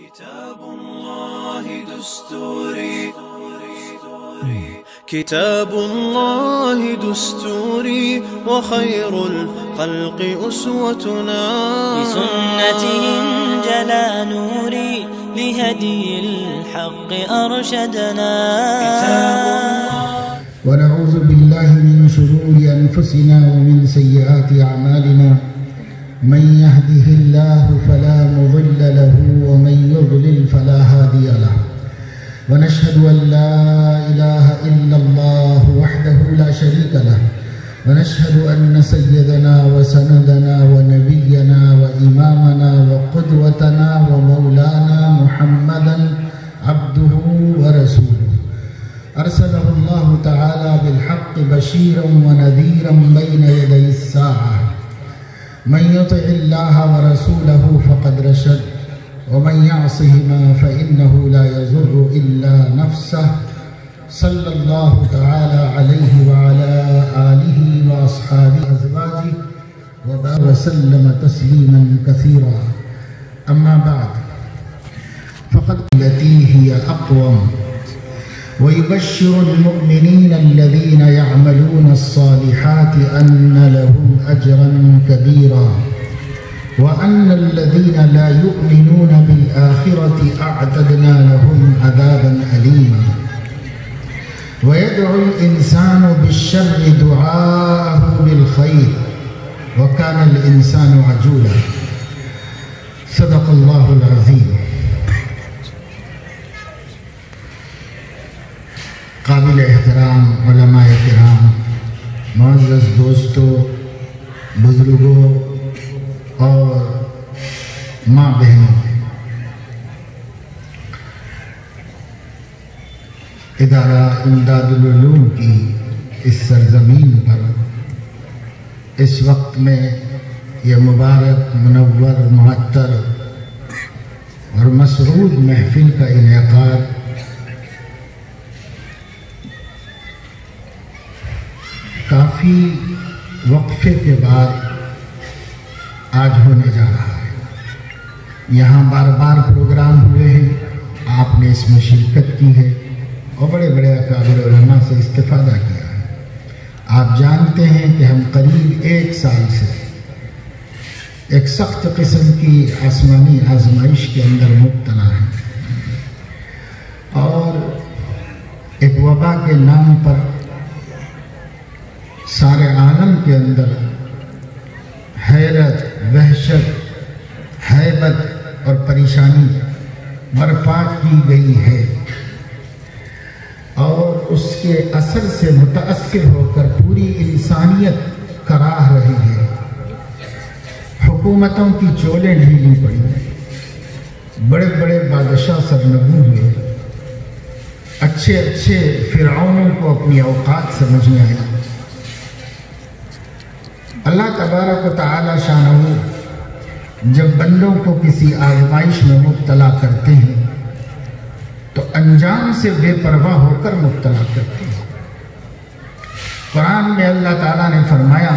كتاب الله دستوري كتاب الله دستوري وخير الخلق أسوتنا بسنته انجلى نوري لهدي الحق أرشدنا ونعوذ بالله من شرور أنفسنا ومن سيئات أعمالنا من يهده الله فلا مضل له ومن يضلل فلا هادي له ونشهد أن لا إله إلا الله وحده لا شريك له ونشهد أن سيدنا وسندنا ونبينا وإمامنا وقدوتنا ومولانا محمدا عبده ورسوله أرسله الله تعالى بالحق بشيرا ونذيرا بين يدي الساعة من يطع الله ورسوله فقد رشد ومن يعصهما فإنه لا يضر إلا نفسه صلى الله تعالى عليه وعلى آله وأصحابه أزواجه وسلم تسليما كثيرا أما بعد فقد التي هي أقوم ويبشر المؤمنين الذين يعملون الصالحات أن لهم أجرا كبيرا وأن الذين لا يؤمنون بالآخرة أعتدنا لهم عذابا أليما ويدعو الإنسان بالشر دعاءه بالخير وكان الإنسان عجولا صدق الله العظيم. قابل احترام علماء کرام، معزز دوستوں، بزرگوں اور ماں بہنوں، ادارہ امداد العلوم کی اس سرزمین پر اس وقت میں یہ مبارک، منور، معطر اور مسرور محفل کا انعقاد کافی وقفے کے بعد آج ہونے جا رہا ہے۔ یہاں بار بار پروگرام ہوئے ہیں، آپ نے اس میں شرکت کی ہے اور بڑے بڑے اکابر علماء سے استفادہ کیا ہے۔ آپ جانتے ہیں کہ ہم قریب 1 سال سے ایک سخت قسم کی آسمانی آزمائش کے اندر مبتلا ہیں اور ایک وبا کے نام پر سارے عالم کے اندر حیرت، وحشت، ہیبت اور پریشانی برپا کی گئی ہے اور اس کے اثر سے متاثر ہو کر پوری انسانیت کراہ رہی ہے۔ حکومتوں کی چولیں ڈھیلی پڑی، بڑے بڑے بادشاہ سرنگوں ہوئے، اچھے اچھے فرعونوں کو اپنی اوقات سمجھ میں آئی۔ اللہ تبارک و تعالی شانہ جب بندوں کو کسی آزمائش میں مبتلا کرتے ہیں تو انجام سے بے پرواہ ہو کر مبتلا کرتے ہیں۔ قرآن میں اللہ تعالیٰ نے فرمایا،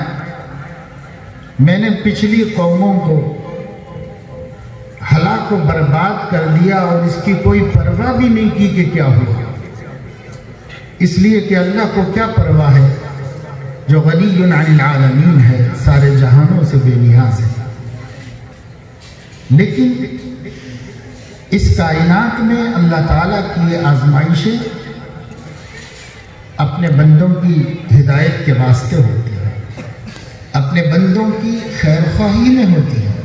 میں نے پچھلی قوموں کو ہلاک و برباد کر دیا اور اس کی کوئی پرواہ بھی نہیں کی کہ کیا ہوا، اس لیے کہ اللہ کو کیا پرواہ ہے جو غنی عن العالمین ہے، سارے جہانوں سے بے نیاز ہے۔ لیکن اس کائنات میں اللہ تعالیٰ کی یہ آزمائشیں اپنے بندوں کی ہدایت کے واسطے ہوتی ہیں، اپنے بندوں کی خیر خواہی میں ہوتی ہیں۔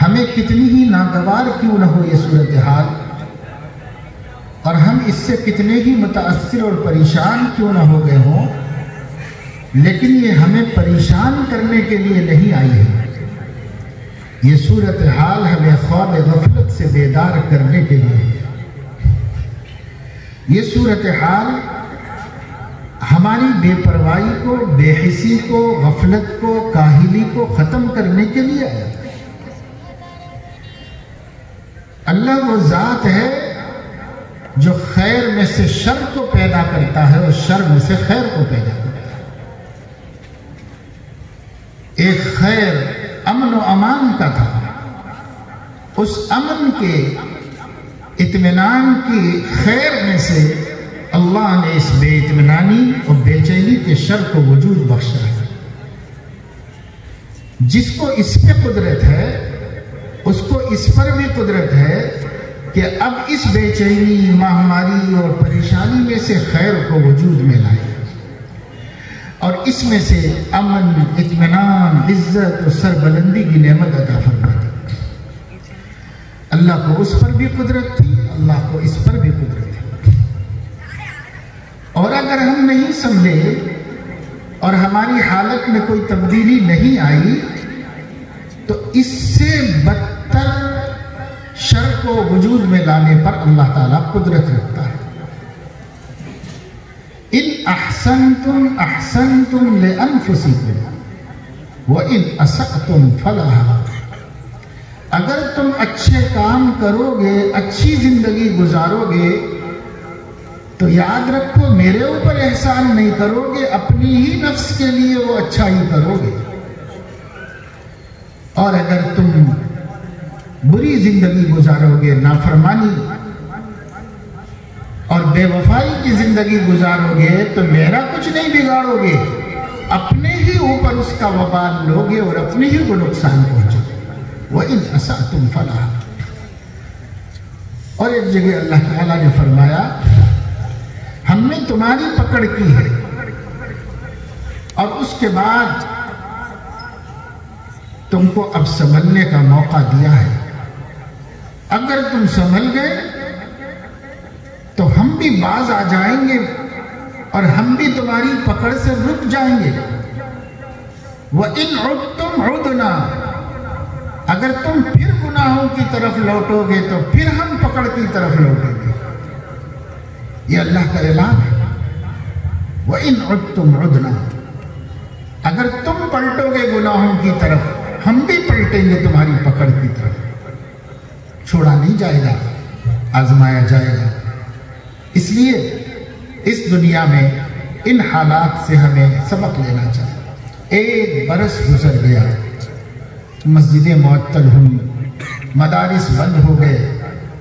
ہمیں کتنی ہی ناگوار کیوں نہ ہو یہ صورتحال اور ہم اس سے کتنے ہی متاثر اور پریشان کیوں نہ ہو گئے ہوں، لیکن یہ ہمیں پریشان کرنے کے لیے نہیں آئی ہے۔ یہ صورتحال ہمیں خواب غفلت سے بیدار کرنے کے لیے، یہ صورتحال ہماری بے پرواہی کو، بے حسی کو، غفلت کو، کاہلی کو ختم کرنے کے لیے آیا۔ اللہ وہ ذات ہے جو خیر میں سے شر کو پیدا کرتا ہے اور شر میں سے خیر کو پیدا کرتا ہے۔ ایک خیر امن و امان کا تھا، اس امن کے اطمینان کی خیر میں سے اللہ نے اس بے اطمینانی اور بے چینی کے شر کو وجود بخشا ہے۔ جس کو اس پہ قدرت ہے اس کو اس پر بھی قدرت ہے کہ اب اس بے چینی، ماہماری اور پریشانی میں سے خیر کو وجود میں لائے اور اس میں سے امن، اطمینان، عزت اور سربلندی کی نعمت عطا فرماتے۔ اللہ کو اس پر بھی قدرت تھی، اللہ کو اس پر بھی قدرت تھی۔ اور اگر ہم نہیں سمجھے اور ہماری حالت میں کوئی تبدیلی نہیں آئی تو اس سے بدتر شر کو وجود میں لانے پر اللہ تعالیٰ قدرت رکھتا ہے۔ ان احسنتم احسنتم لانفسکم وان اسأتم فلہا، اگر تم اچھے کام کرو گے، اچھی زندگی گزارو گے تو یاد رکھو میرے اوپر احسان نہیں کرو گے، اپنی ہی نفس کے لیے وہ اچھائی کرو گے۔ اور اگر تم بری زندگی گزارو گے، نافرمانی اور بے وفائی کی زندگی گزارو گے تو میرا کچھ نہیں بگاڑو گے، اپنے ہی اوپر اس کا وبال لوگے اور اپنے ہی کو نقصان پہنچو گے۔ وَإِنْ أَسَأْتُمْ فَلَا، اور ایک جگہ اللہ تعالیٰ نے فرمایا ہم نے تمہاری پکڑ کی ہے اور اس کے بعد تم کو اب سنبھلنے کا موقع دیا ہے، اگر تم سنبھل گئے تو ہم بھی باز آ جائیں گے اور ہم بھی تمہاری پکڑ سے رک جائیں گے۔ وَإِنْ عُدْتُمْ عُدْنَا، اگر تم پھر گناہوں کی طرف لوٹو گے تو پھر ہم پکڑ کی طرف لوٹیں گے۔ یہ اللہ کا اعلان ہے۔ وَإِنْ عُدْتُمْ عُدْنَا، اگر تم پلٹو گے گناہوں کی طرف ہم بھی پلٹیں گے تمہاری پکڑ کی طرف۔ چھوڑا نہیں جائے گا، آزمایا جائے گا۔ اس لیے اس دنیا میں ان حالات سے ہمیں سبق لینا چاہیے۔ ایک برس گزر گیا، مسجدیں معطل ہوئی، مدارس بند ہو گئے،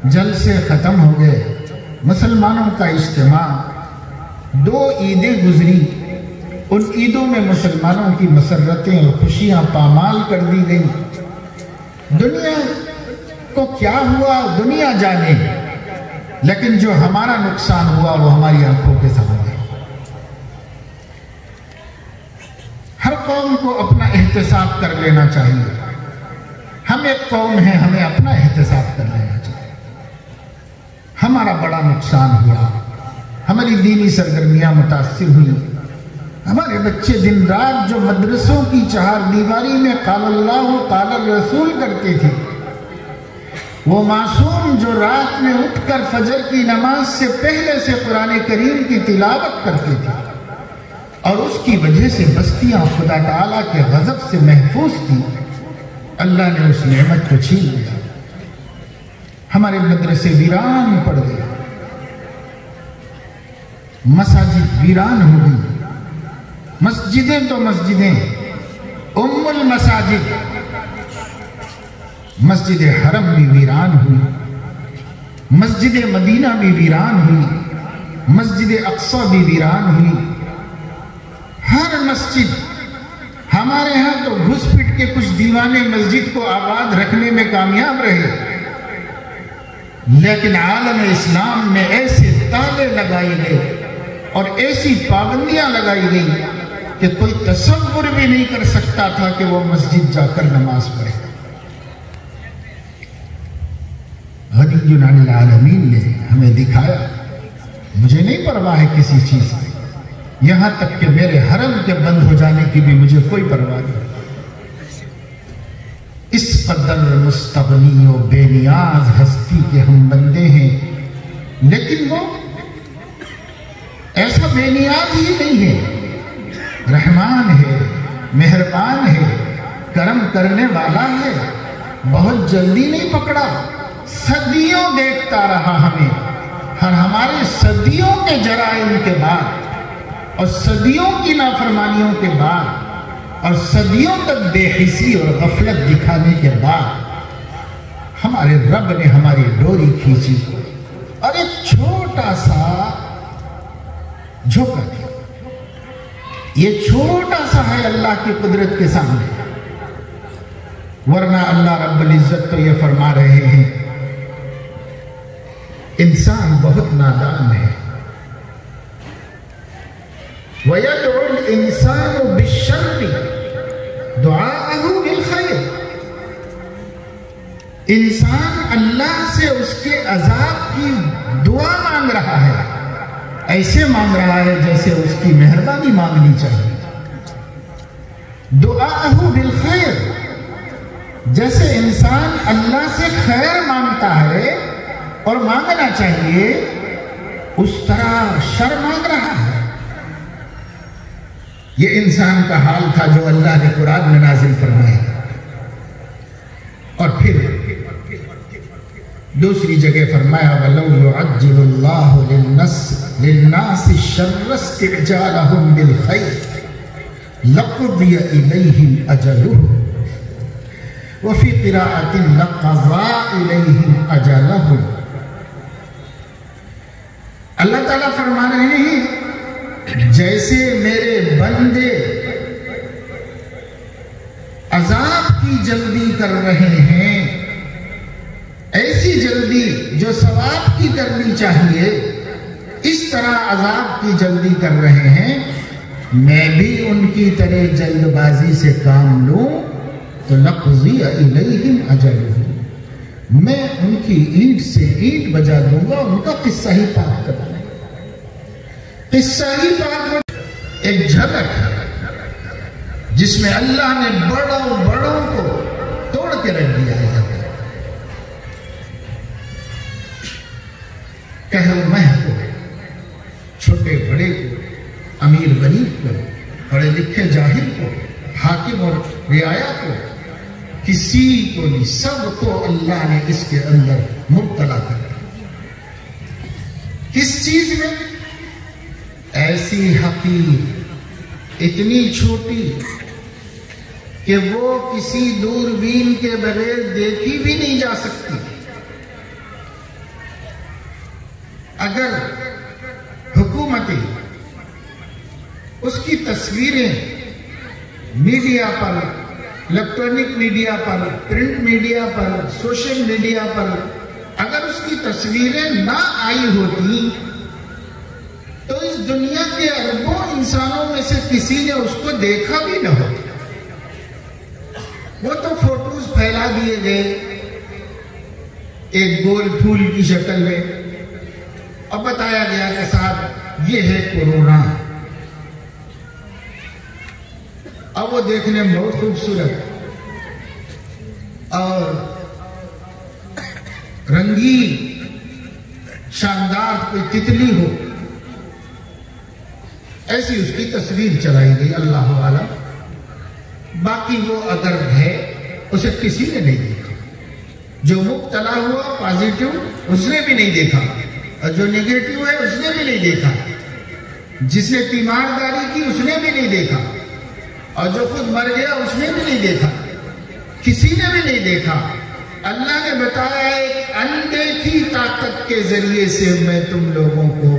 جلسے ختم ہو گئے، مسلمانوں کا اجتماع، 2 عیدیں گزری، ان عیدوں میں مسلمانوں کی مسرتیں اور خوشیاں پامال کر دی گئیں۔ دنیا کو کیا ہوا دنیا جانے، لیکن جو ہمارا نقصان ہوا وہ ہماری آنکھوں کے سامنے۔ ہر قوم کو اپنا احتساب کر لینا چاہیے۔ ہم ایک قوم ہیں، ہمیں اپنا احتساب کر لینا چاہیے۔ ہمارا بڑا نقصان ہوا، ہماری دینی سرگرمیاں متاثر ہوئی، ہمارے بچے دن رات جو مدرسوں کی چہار دیواری میں قال اللہ قال الرسول کرتے تھے، وہ معصوم جو رات میں اٹھ کر فجر کی نماز سے پہلے سے قرآن کریم کی تلاوت کرتے تھے اور اس کی وجہ سے بستیاں خدا تعالیٰ کے غضب سے محفوظ تھی، اللہ نے اس نعمت کو چھین لیا۔ ہمارے مدرسے ویران پڑ گئے، مساجد ویران ہو گئی، مسجدیں تو مسجدیں، ام المساجد مسجد حرم بھی ویران ہوئی، مسجد مدینہ بھی ویران ہوئی، مسجد اقصی بھی ویران ہوئی۔ ہر مسجد، ہمارے ہاں تو گھس پٹ کے کچھ دیوانے مسجد کو آباد رکھنے میں کامیاب رہے، لیکن عالم اسلام میں ایسے تالے لگائے گئے اور ایسی پابندیاں لگائی گئی کہ کوئی تصور بھی نہیں کر سکتا تھا کہ وہ مسجد جا کر نماز پڑھے۔ غنی عن العالمین نے ہمیں دکھایا مجھے نہیں پرواہ ہے کسی چیز کی، یہاں تک کہ میرے حرم کے بند ہو جانے کی بھی مجھے کوئی پرواہ نہیں۔ اس قدر مستغنی و بے نیاز ہستی کے ہم بندے ہیں، لیکن وہ ایسا بے نیاز ہی نہیں ہے، رحمان ہے، مہربان ہے، کرم کرنے والا ہے، بہت جلدی نہیں پکڑا، صدیوں دیکھتا رہا ہمیں، ہر ہمارے صدیوں کے جرائم کے بعد اور صدیوں کی نافرمانیوں کے بعد اور صدیوں تک بے حسی اور غفلت دکھانے کے بعد ہمارے رب نے ہماری ڈوری کھینچی اور ایک چھوٹا سا جھوکا تھا. یہ چھوٹا سا ہے اللہ کی قدرت کے سامنے. ورنہ اللہ رب العزت تو یہ فرما رہے ہیں انسان بہت نادان ہے. وَيَدْعُ الْإِنسَانُ بِالشَّرِّ دُعَاءَهُ بِالْخَيْرِ. انسان اللہ سے اس کے عذاب کی دعا مانگ رہا ہے. ایسے مانگ رہا ہے جیسے اس کی مہربانی مانگنی چاہیے. دعاءَهُ بِالْخَيْرِ، جیسے انسان اللہ سے خیر مانگتا ہے اور مانگنا چاہیے، اس طرح شر مانگ رہا ہے. یہ انسان کا حال تھا جو اللہ نے قرآن میں نازل فرمایا. اور پھر دوسری جگہ فرمایا وَلَوْ يُعَجِّلُ اللَّهُ لِلنَّاسِ الشَّرَّ اسْتِعْجَالَهُمْ بِالْخَيْرِ لَقُضِيَ إِلَيْهِمْ أَجَلُهُمْ وَفِي قِرَاءَةٍ لَقَضَىٰ إِلَيْهِمْ أَجَلَهُمْ. اللہ تعالیٰ فرما رہے ہیں جیسے میرے بندے عذاب کی جلدی کر رہے ہیں، ایسی جلدی جو ثواب کی کرنی چاہیے اس طرح عذاب کی جلدی کر رہے ہیں، میں بھی ان کی طرح جلد بازی سے کام لوں تو لَقْضِيَ إِلَيْهِمْ أَجَلُهُمْ، میں ان کی اینٹ سے اینٹ بجا دوں گا، ان کا قصہ ہی پاک کر دوں گا. قصہ ہی پاک ایک جھلک ہے جس میں اللہ نے بڑوں کو توڑ کے رکھ دیا ہے. کہو میں کو، چھوٹے بڑے کو، امیر غریب کو، پڑھے لکھے جاہل کو، حاکم اور رعایا کو، کسی کو نہیں، سب کو اللہ نے اس کے اندر مبتلا کر دیا. کس چیز میں؟ ایسی حقیر، اتنی چھوٹی کہ وہ کسی دوربین کے بغیر دیکھی بھی نہیں جا سکتی. اگر حکومتیں اس کی تصویریں میڈیا پر، الیکٹرانک میڈیا پر، پرنٹ میڈیا پر، سوشل میڈیا پر اگر اس کی تصویریں نہ آئی ہوتی تو اس دنیا کے اربوں انسانوں میں سے کسی نے اس کو دیکھا بھی نہ ہوتا. وہ تو فوٹوز پھیلا دیے گئے ایک گول پھول کی شکل میں، اب بتایا گیا کہ صاحب یہ ہے کورونا. اب وہ دیکھنے میں بہت خوبصورت اور رنگین شاندار کوئی تتلی ہو، ایسی اس کی تصویر چلائی گئی. اللہ عالم، باقی وہ اگر ہے اسے کسی نے نہیں دیکھا. جو مبتلا ہوا پازیٹیو اس نے بھی نہیں دیکھا، اور جو نیگیٹو ہے اس نے بھی نہیں دیکھا. جس نے تیمارداری کی اس نے بھی نہیں دیکھا، اور جو خود مر گیا اس نے بھی نہیں دیکھا. کسی نے بھی نہیں دیکھا. اللہ نے بتایا ایک اندیکھی طاقت کے ذریعے سے میں تم لوگوں کو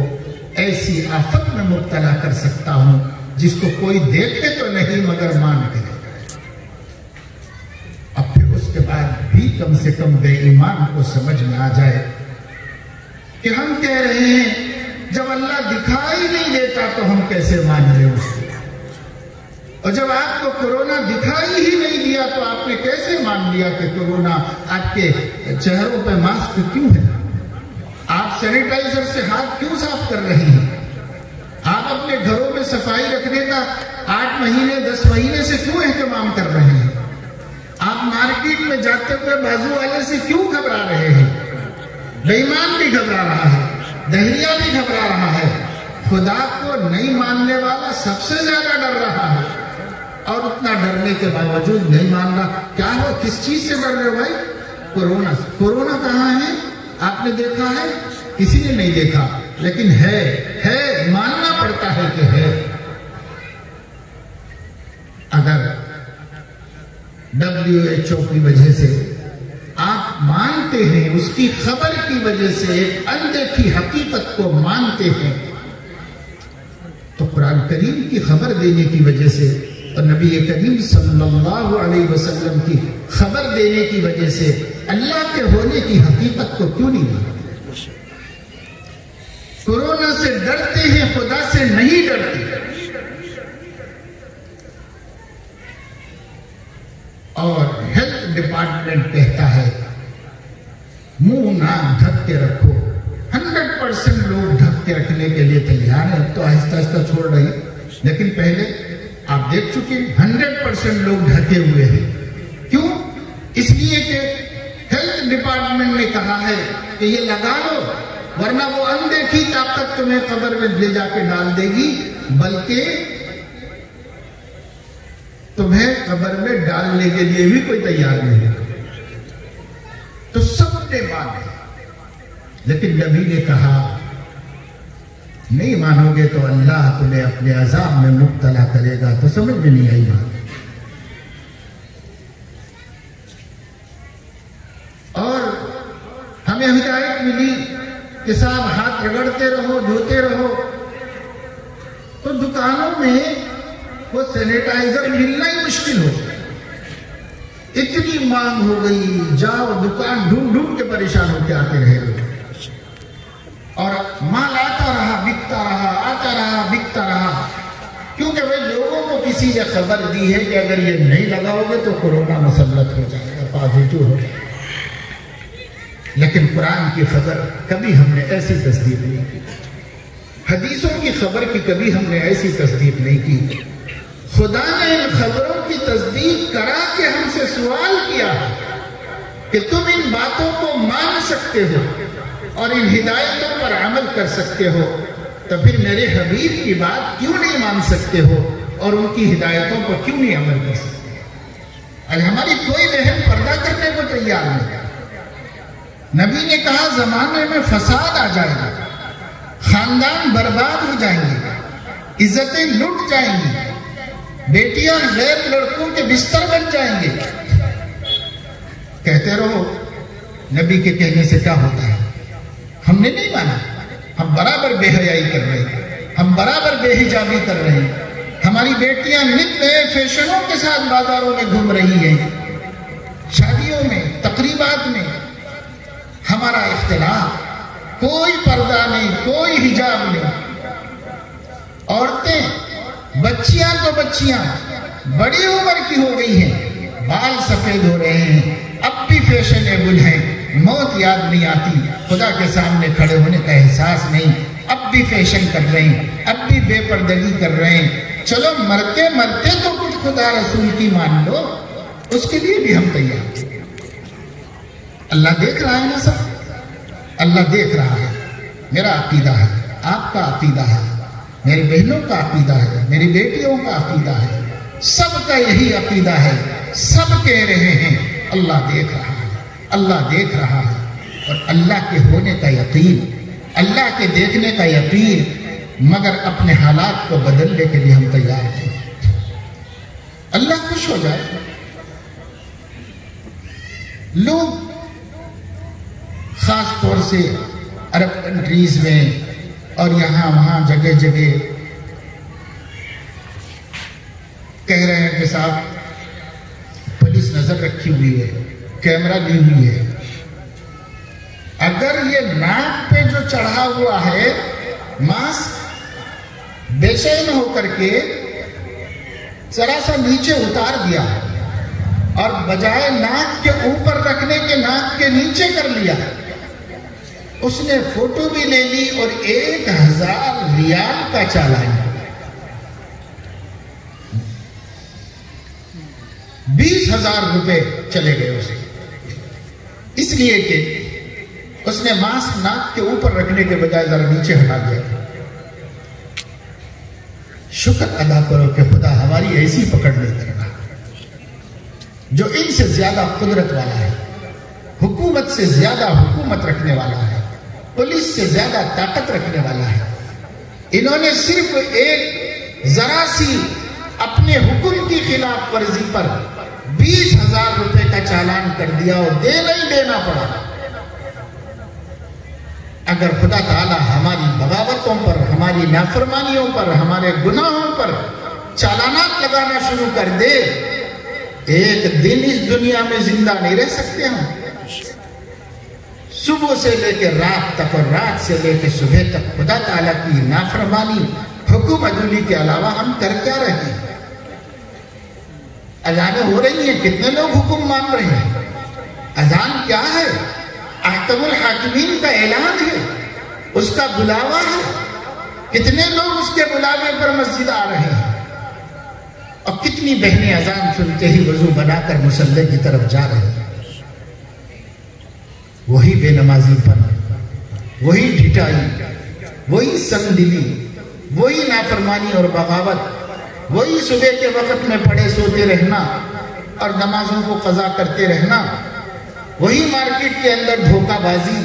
ایسی آفت میں مبتلا کر سکتا ہوں جس کو کوئی دیکھے تو نہیں مگر مان کرے. اب پھر اس کے بعد بھی کم سے کم بے ایمان کو سمجھ میں آ جائے کہ ہم کہہ رہے ہیں جب اللہ دکھائی نہیں دیتا تو ہم کیسے مان لیں اس کو، اور جب آپ کو کورونا دکھائی ہی نہیں دیا تو آپ نے کیسے مان لیا کہ کورونا؟ آپ کے چہروں پہ ماسک کیوں ہے؟ آپ سینیٹائزر سے ہاتھ کیوں صاف کر رہے ہیں؟ آپ اپنے گھروں میں صفائی رکھنے کا 8 مہینے 10 مہینے سے کیوں اہتمام کر رہے ہیں؟ آپ مارکیٹ میں جاتے ہوئے بازو والے سے کیوں گھبرا رہے ہیں؟ بے ایمان بھی گھبرا رہا ہے، دہریہ بھی گھبرا رہا ہے، خدا کو نہیں ماننے والا سب سے زیادہ ڈر رہا ہے، اور اتنا ڈرنے کے باوجود نہیں مان رہا. کیا ہو؟ کس چیز سے ڈر رہے ہو بھائی؟ کورونا سے. کورونا کہاں ہے؟ آپ نے دیکھا ہے؟ کسی نے نہیں دیکھا، لیکن ہے، ماننا پڑتا ہے کہ ہے. اگر WHO کی وجہ سے آپ مان مانتے ہیں، اس کی خبر کی وجہ سے ایک اندیکھی حقیقت کو مانتے ہیں، تو قرآن کریم کی خبر دینے کی وجہ سے اور نبی کریم صلی اللہ علیہ وسلم کی خبر دینے کی وجہ سے اللہ کے ہونے کی حقیقت کو کیوں نہیں مانتے؟ کورونا سے ڈرتے ہیں، خدا سے نہیں ڈرتے۔ اور ہیلتھ ڈپارٹمنٹ کہتا ہے منہ ناک ڈھک کے رکھو، 100% لوگ ڈھک کے رکھنے کے لیے تیار ہیں، اب تو آہستہ آہستہ چھوڑ رہے ہیں، لیکن پہلے آپ دیکھ چکے 100% لوگ ڈھکے ہوئے ہیں۔ کیوں؟ اس لیے کہ ہیلتھ ڈپارٹمنٹ نے کہا ہے کہ یہ لگا لو، ورنہ وہ اندیکھی طاقت تمہیں قبر میں لے جا کے ڈال دے گی، بلکہ تمہیں قبر میں ڈالنے کے لیے بھی کوئی تیار نہیں ہے۔ تو سب نے مانا، لیکن نبی نے کہا نہیں مانو گے تو اللہ تمہیں اپنے عذاب میں مبتلا کرے گا، تو سمجھ میں نہیں آئی بات۔ اور ہمیں ہدایت ملی کہ صاحب ہاتھ رگڑتے رہو، دھوتے رہو، تو دکانوں میں وہ سینیٹائزر ملنا ہی مشکل ہو گیا، اتنی مانگ ہو گئی، جاؤ دکان ڈھونڈ ڈھونڈ کے پریشان ہو کے آتے رہے لوگ، اور مال آتا رہا بکتا رہا، آتا رہا بکتا رہا، کیونکہ وہ لوگوں کو کسی نے خبر دی ہے کہ اگر یہ نہیں لگاؤ گے تو کورونا مسلط ہو جائے گا، پازیٹو ہو جائے گا۔ لیکن قرآن کی خبر کبھی ہم نے ایسی تصدیق نہیں کی، حدیثوں کی خبر کی کبھی ہم نے ایسی تصدیق نہیں کی۔ خدا نے ان خبروں کی تصدیق کرا کے ہم سے سوال کیا کہ تم ان باتوں کو مان سکتے ہو اور ان ہدایتوں پر عمل کر سکتے ہو، تو پھر میرے حبیب کی بات کیوں نہیں مان سکتے ہو اور ان کی ہدایتوں پر کیوں نہیں عمل کر سکتے؟ آج ہماری کوئی بہن پردہ کرنے کو تیار نہیں۔ نبی نے کہا زمانے میں فساد آ جائے گا، خاندان برباد ہو جائیں گے، عزتیں لٹ جائیں گی، بیٹیاں غیر لڑکوں کے بستر بن جائیں گے۔ کہتے رہو نبی کے کہنے سے کیا ہوتا ہے؟ ہم نے نہیں مانا، ہم برابر بے حیائی کر رہے ہیں، ہم برابر بے حجابی کر رہے ہیں، ہماری بیٹیاں نت نئے فیشنوں کے ساتھ بازاروں میں گھوم رہی ہیں، شادیوں میں، تقریبات میں ہمارا اختلاف، کوئی پردہ نہیں، کوئی حجاب نہیں۔ عورتیں، بچیاں تو بچیاں بڑی عمر کی ہو گئی ہیں، بال سفید ہو رہے ہیں، اب بھی فیشنیبل ہیں، موت یاد نہیں آتی، خدا کے سامنے کھڑے ہونے کا احساس نہیں، اب بھی فیشن کر رہے ہیں، اب بھی بے پردگی کر رہے ہیں۔ چلو مرتے مرتے تو کچھ خدا رسول کی مان لو، اس کے لیے بھی ہم تیار ہیں۔ اللہ دیکھ رہا ہے نا سب، اللہ دیکھ رہا ہے۔ میرا عقیدہ ہے، آپ کا عقیدہ ہے، میری بہنوں کا عقیدہ ہے، میری بیٹیوں کا عقیدہ ہے، سب کا یہی عقیدہ ہے، سب کہہ رہے ہیں اللہ دیکھ رہا ہے، اللہ دیکھ رہا ہے۔ اور اللہ کے ہونے کا یقین، اللہ کے دیکھنے کا یقین، مگر اپنے حالات کو بدلنے کے لیے ہم تیار ہیں۔ اللہ خوش ہو جائے۔ لوگ خاص طور سے عرب کنٹریز میں اور یہاں وہاں جگہ جگہ کہہ رہے ہیں کہ صاحب پولیس نظر رکھی ہوئی ہے، کیمرہ لی ہوئی ہے۔ اگر یہ ناک پہ جو چڑھا ہوا ہے ماسک، بے چین ہو کر کے ذرا سا نیچے اتار دیا اور بجائے ناک کے اوپر رکھنے کے ناک کے نیچے کر لیا، اس نے فوٹو بھی لے لی اور 1000 ریال کا چالان، 20,000 روپے چلے گئے اسے، اس لیے کہ اس نے ماسک ناک کے اوپر رکھنے کے بجائے ذرا نیچے ہٹا دیا۔ شکر ادا کرو کہ خدا ہماری ایسی پکڑ نہیں کر رہا، جو ان سے زیادہ قدرت والا ہے، حکومت سے زیادہ حکومت رکھنے والا ہے، پولیس سے زیادہ طاقت رکھنے والا ہے۔ انہوں نے صرف ایک ذرا سی اپنے حکم کی خلاف ورزی پر 20,000 روپے کا چالان کر دیا اور دینا ہی دینا پڑا۔ اگر خدا تعالی ہماری بغاوتوں پر، ہماری نافرمانیوں پر، ہمارے گناہوں پر چالانات لگانا شروع کر دے، ایک دن اس دنیا میں زندہ نہیں رہ سکتے ہم۔ صبح سے لے کے رات تک اور رات سے لے کے صبح تک خدا تعالیٰ کی نافرمانی، حکم عدولی کے علاوہ ہم کر کیا رہے ہیں؟ اذانیں ہو رہی ہیں، کتنے لوگ حکم مان رہے ہیں؟ اذان کیا ہے؟ احکم الحاکمین کا اعلان ہے، اس کا بلاوا ہے۔ کتنے لوگ اس کے بلاوے پر مسجد آ رہے ہیں، اور کتنی بہنیں اذان سنتے ہی وضو بنا کر مصلی کی طرف جا رہے ہیں۔ وہی بے نمازی پن، وہی ڈھٹائی، وہی سنگ دلی، وہی نافرمانی اور بغاوت، وہی صبح کے وقت میں پڑے سوتے رہنا اور نمازوں کو قضا کرتے رہنا، وہی مارکیٹ کے اندر دھوکہ بازی،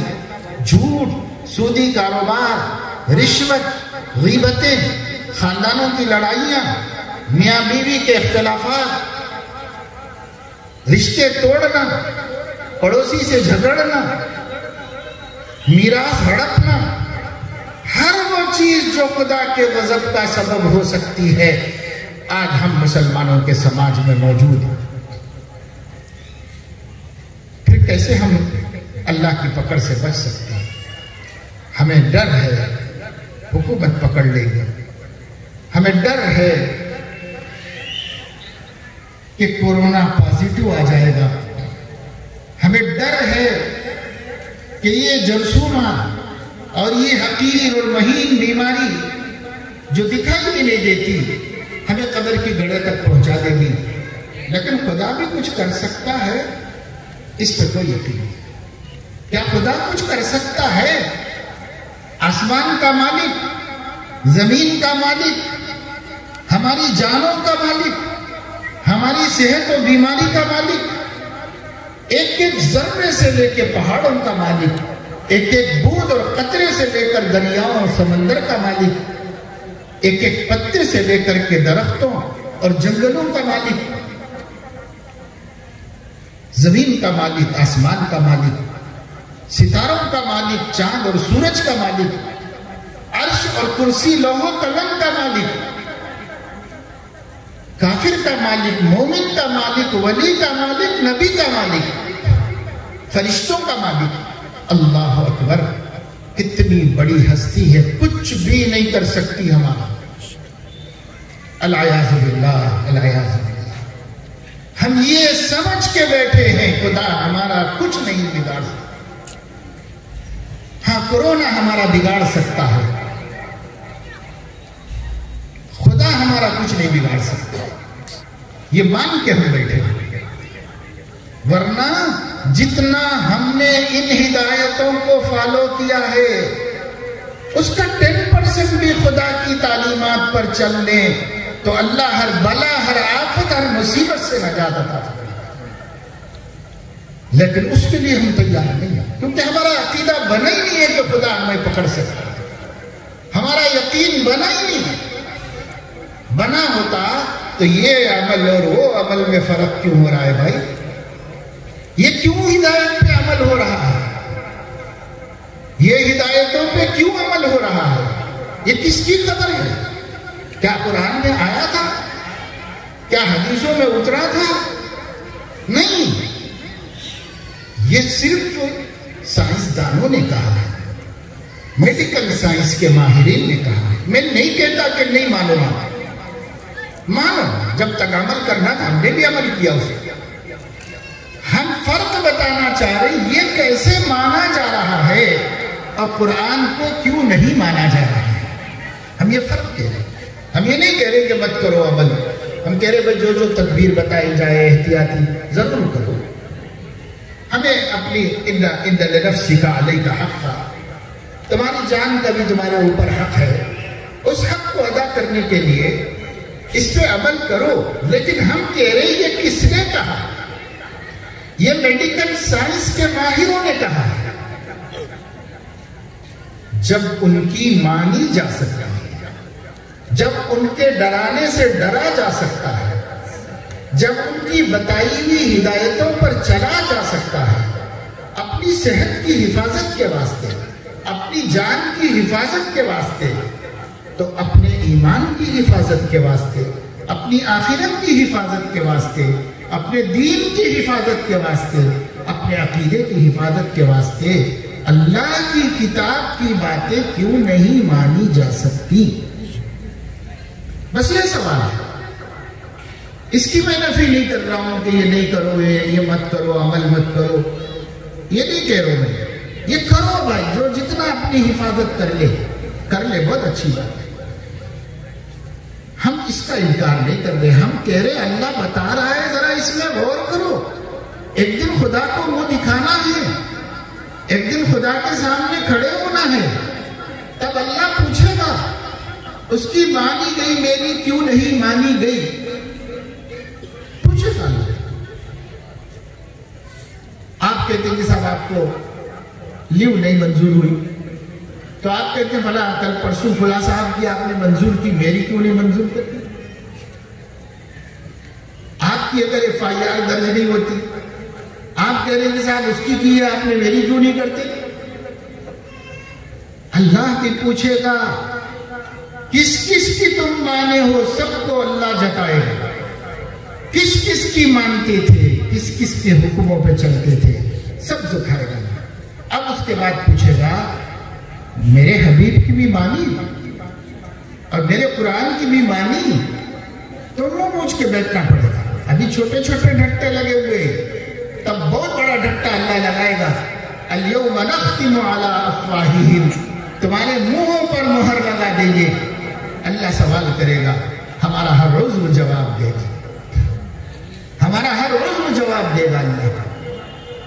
جھوٹ، سودی کاروبار، رشوت، غیبتیں، خاندانوں کی لڑائیاں، میاں بیوی کے اختلافات، رشتے توڑنا، پڑوسی سے جھگڑنا، میراث ہڑپنا، ہر وہ چیز جو خدا کے غضب کا سبب ہو سکتی ہے، آج ہم مسلمانوں کے سماج میں موجود ہیں۔ پھر کیسے ہم اللہ کی پکڑ سے بچ سکتے ہیں؟ ہمیں ڈر ہے حکومت پکڑ لے گی، ہمیں ڈر ہے کہ کورونا پازیٹو آ جائے گا، ہمیں ڈر ہے کہ یہ جرثومہ اور یہ حقیر اور مہین بیماری جو دکھائی بھی نہیں دیتی ہمیں قبر کی گڑھے تک پہنچا دے گی، لیکن خدا بھی کچھ کر سکتا ہے، اس پہ کوئی یقین نہیں۔ کیا خدا کچھ کر سکتا ہے؟ آسمان کا مالک، زمین کا مالک، ہماری جانوں کا مالک، ہماری صحت و بیماری کا مالک، ایک ایک ذرے سے لے کے پہاڑوں کا مالک، ایک ایک بوند اور قطرے سے لے کر دریاؤں اور سمندر کا مالک، ایک ایک پتے سے لے کر کے درختوں اور جنگلوں کا مالک، زمین کا مالک، آسمان کا مالک، ستاروں کا مالک، چاند اور سورج کا مالک، عرش اور کرسی لوح و قلم کا مالک، کافر کا مالک، مومن کا مالک، ولی کا مالک، نبی کا مالک، فرشتوں کا مالک۔ اللہ اکبر، کتنی بڑی ہستی ہے، کچھ بھی نہیں کر سکتی ہمارا۔ العیاذ باللہ، العیاذ باللہ۔ ہم یہ سمجھ کے بیٹھے ہیں خدا ہمارا کچھ نہیں بگاڑ سکتا۔ ہاں، کورونا ہمارا بگاڑ سکتا ہے، خدا ہمارا کچھ نہیں بگاڑ سکتا، یہ مان کے ہم بیٹھے ہیں۔ ورنہ جتنا ہم نے ان ہدایتوں کو فالو کیا ہے اس کا 10% بھی خدا کی تعلیمات پر چل لیں تو اللہ ہر بلا، ہر آفت، ہر مصیبت سے نجات عطا فرمائے۔ لیکن اس کے لیے ہم تیار نہیں ہیں، کیونکہ ہمارا عقیدہ بنا ہی نہیں ہے کہ خدا ہمیں پکڑ سکتا ہے، ہمارا یقین بنا ہی نہیں ہے۔ بنا ہوتا تو یہ عمل اور وہ عمل میں فرق کیوں ہو رہا ہے بھائی؟ یہ کیوں ہدایت پہ عمل ہو رہا ہے؟ یہ ہدایتوں پہ کیوں عمل ہو رہا ہے؟ یہ کس کی خبر ہے؟ کیا قرآن میں آیا تھا؟ کیا حدیثوں میں اترا تھا؟ نہیں، یہ صرف سائنسدانوں نے کہا ہے، میڈیکل سائنس کے ماہرین نے کہا ہے۔ میں نہیں کہتا کہ نہیں معلوم، مانو، جب تک عمل کرنا تھا ہم نے بھی عمل کیا اسے۔ ہم فرق بتانا چاہ رہے ہیں یہ کیسے مانا جا رہا ہے اور قرآن کو کیوں نہیں مانا جا رہا ہے۔ ہم یہ فرق کہہ رہے ہیں، ہم یہ نہیں کہہ رہے کہ مت کرو عمل، ہم کہہ رہے بھائی جو تدبیر بتائی جائے احتیاطی ضرور کرو۔ ہمیں اپنی ان لنفسک علیک حق، تمہاری جان کا بھی تمہارے اوپر حق ہے، اس حق کو ادا کرنے کے لیے اس پہ عمل کرو۔ لیکن ہم کہہ رہے ہیں یہ کس نے کہا؟ یہ میڈیکل سائنس کے ماہروں نے کہا ہے۔ جب ان کی مانی جا سکتا ہے، جب ان کے ڈرانے سے ڈرا جا سکتا ہے، جب ان کی بتائی ہوئی ہدایتوں پر چلا جا سکتا ہے، اپنی صحت کی حفاظت کے واسطے، اپنی جان کی حفاظت کے واسطے، تو اپنے ایمان کی حفاظت کے واسطے، اپنی آخرت کی حفاظت کے واسطے، اپنے دین کی حفاظت کے واسطے، اپنے عقیدے کی حفاظت کے واسطے اللہ کی کتاب کی باتیں کیوں نہیں مانی جا سکتی؟ بس یہ سوال ہے۔ اس کی میں نفی نہیں کر رہا ہوں کہ یہ نہیں کرو، یہ مت کرو، عمل مت کرو، یہ نہیں کہہ رہا ہوں میں۔ یہ کرو بھائی، جو جتنا اپنی حفاظت کر لے بہت اچھی بات ہے۔ ہم اس کا انکار نہیں کر رہے، ہم کہہ رہے اللہ بتا رہا ہے، ذرا اس میں غور کرو۔ ایک دن خدا کو منہ دکھانا ہے، ایک دن خدا کے سامنے کھڑے ہونا ہے، تب اللہ پوچھے گا اس کی مانی گئی میری کیوں نہیں مانی گئی، پوچھے گا اللہ۔ آپ کہتے ہیں کہ صاحب آپ کو لیو نہیں منظور ہوئی، تو آپ کہتے ہیں فلاں کل پرسوں فلاں صاحب کی آپ نے منظور کی، میری کیوں نہیں منظور کرتی؟ آپ کی اگر FIR درج نہیں ہوتی، آپ کہہ رہے ہیں کہ صاحب اس کی ہے، آپ نے میری کیوں نہیں کرتے؟ اللہ کی پوچھے گا کس کس کی تم مانے ہو، سب کو اللہ جتائے گا۔ کس کس کی مانتے تھے، کس کس کے حکموں پہ چلتے تھے، سب دکھائے گا۔ اب اس کے بعد پوچھے گا میرے حبیب کی بھی مانی اور میرے قرآن کی بھی مانی، تو منہ موچ کے بیٹھنا پڑے گا۔ ابھی چھوٹے چھوٹے ڈھٹے لگے ہوئے، تب بہت بڑا ڈھٹا اللہ لگائے گا۔ اليوم نختم علی افواہہم، تمہارے منہوں پر مہر لگا دیں گے۔ اللہ سوال کرے گا، ہمارا ہر روز وہ جواب دے گا، ہمارا ہر روز وہ جواب دے گا اللہ۔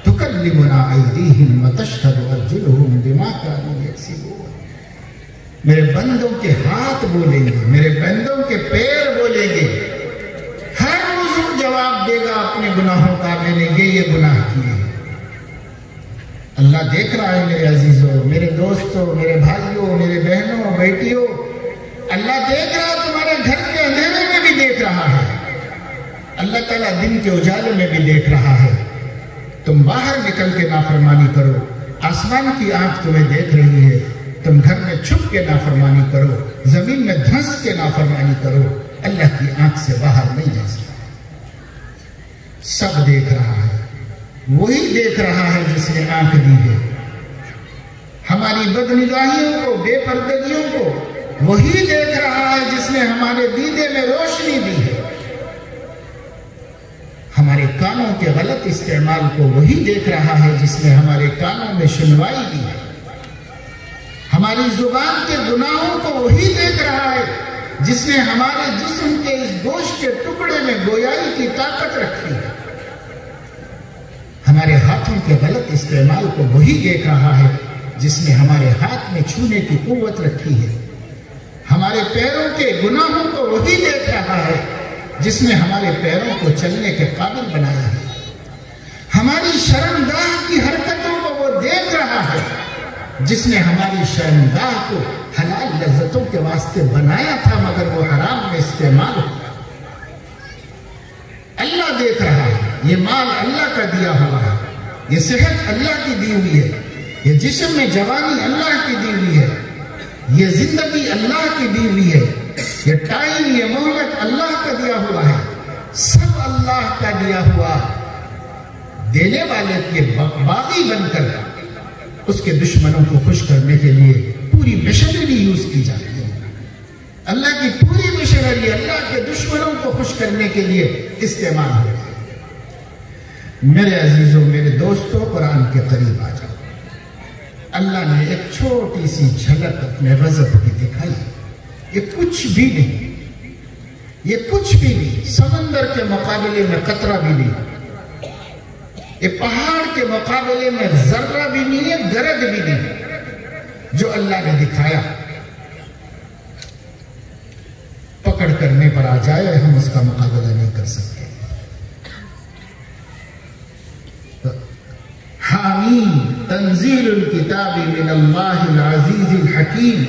تکلمنا ایدیہم وتشہد ارجلہم بما کانوا یکسبون، میرے بندوں کے ہاتھ بولیں گے، میرے بندوں کے پیر بولیں گے، ہر روز جواب دے گا اپنے گناہوں کا، میں نے یہ گناہ کیے۔ اللہ دیکھ رہا ہے میرے عزیزوں، میرے دوستوں، میرے بھائیوں، میرے بہنوں، بیٹیوں، اللہ دیکھ رہا ہے، تمہارے گھر کے اندھیرے میں بھی دیکھ رہا ہے، اللہ تعالیٰ دن کے اجالے میں بھی دیکھ رہا ہے۔ تم باہر نکل کے نافرمانی کرو، آسمان کی آنکھ تمہیں دیکھ رہی ہے، تم گھر میں چھپ کے نافرمانی کرو، زمین میں دھنس کے نافرمانی کرو، اللہ کی آنکھ سے باہر نہیں جا سکتا۔ سب دیکھ رہا ہے، وہی دیکھ رہا ہے جس نے آنکھ دی ہے۔ ہماری بدنگاہیوں کو، بے پردگیوں کو وہی دیکھ رہا ہے جس نے ہمارے دیدے میں روشنی دی ہے۔ ہمارے کانوں کے غلط استعمال کو وہی دیکھ رہا ہے جس نے ہمارے کانوں میں سنوائی دی ہے۔ ہماری زبان کے گناہوں کو وہی دیکھ رہا ہے جس نے ہمارے جسم کے اس گوشت کے ٹکڑے میں گویائی کی طاقت رکھی ہے۔ ہمارے ہاتھوں کے غلط استعمال کو وہی دیکھ رہا ہے جس نے ہمارے ہاتھ میں چھونے کی قوت رکھی ہے۔ ہمارے پیروں کے گناہوں کو وہی دیکھ رہا ہے جس نے ہمارے پیروں کو چلنے کے قابل بنایا ہے۔ ہماری شرمگاہ کی حرکتوں کو وہ دیکھ رہا ہے جس نے ہماری شرمگاہ کو حلال لذتوں کے واسطے بنایا تھا، مگر وہ حرام میں استعمال ہوا۔ اللہ دیکھ رہا ہے، یہ مال اللہ کا دیا ہوا ہے، یہ صحت اللہ کی دی ہوئی ہے، یہ جسم میں جوانی اللہ کی دی ہوئی ہے، یہ زندگی اللہ کی دی ہوئی ہے، یہ ٹائم، یہ مہلت اللہ کا دیا ہوا ہے، سب اللہ کا دیا ہوا۔ دینے والے کے باغی بن کر اس کے دشمنوں کو خوش کرنے کے لیے پوری مشنری یوز کی جاتی ہے۔ اللہ کی پوری مشنری اللہ کے دشمنوں کو خوش کرنے کے لیے استعمال ہو۔ میرے عزیزوں، میرے دوستوں، قرآن کے قریب آ جاؤ۔ اللہ نے ایک چھوٹی سی جھلک اپنے غضب کی دکھائی۔ یہ کچھ بھی نہیں، یہ کچھ بھی نہیں، سمندر کے مقابلے میں قطرہ بھی نہیں، یہ پہاڑ کے مقابلے میں ذرہ بھی نہیں ہے، گرد بھی نہیں، جو اللہ نے دکھایا۔ پکڑ کرنے پر آ جائے ہم اس کا مقابلہ نہیں کر سکتے۔ حامیم تنزیل الکتاب من اللہ العزیز الحکیم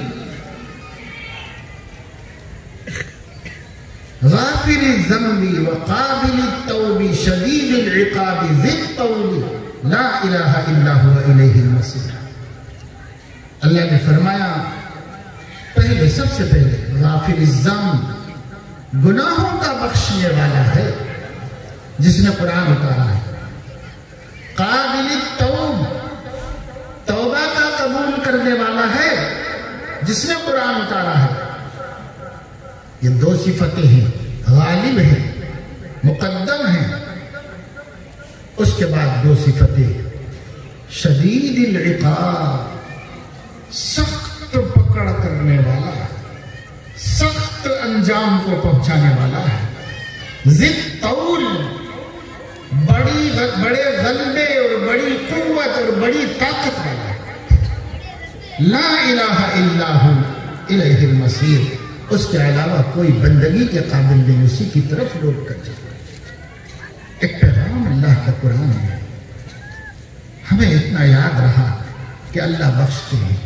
غافر الذنب وقابل التوب شدید العقاب ذی الطول لا الہ الا هو الیہ المصیر۔ اللہ نے فرمایا پہلے سب سے پہلے غافر الذنب گناہوں کا بخشنے والا ہے جس نے قرآن اتارا ہے، قابل التوب توبہ کا قبول کرنے والا ہے جس نے قرآن اتارا ہے۔ یہ دو صفتیں ہیں، غالب ہیں، مقدم ہیں۔ اس کے بعد دو صفتیں، شدید العقاب سخت پکڑ کرنے والا، سخت انجام کو پہنچانے والا ہے، ذی الطول بڑے غلبے اور بڑی قوت اور بڑی طاقت والا ہے، لا الہ الا ہو الیہ المصیر، اس کے علاوہ کوئی بندگی کے قابل نہیں، اسی کی طرف لوٹ کر جائے۔ ایک پیغام اللہ کا قرآن ہے، ہمیں اتنا یاد رہا کہ اللہ بخشتے ہیں،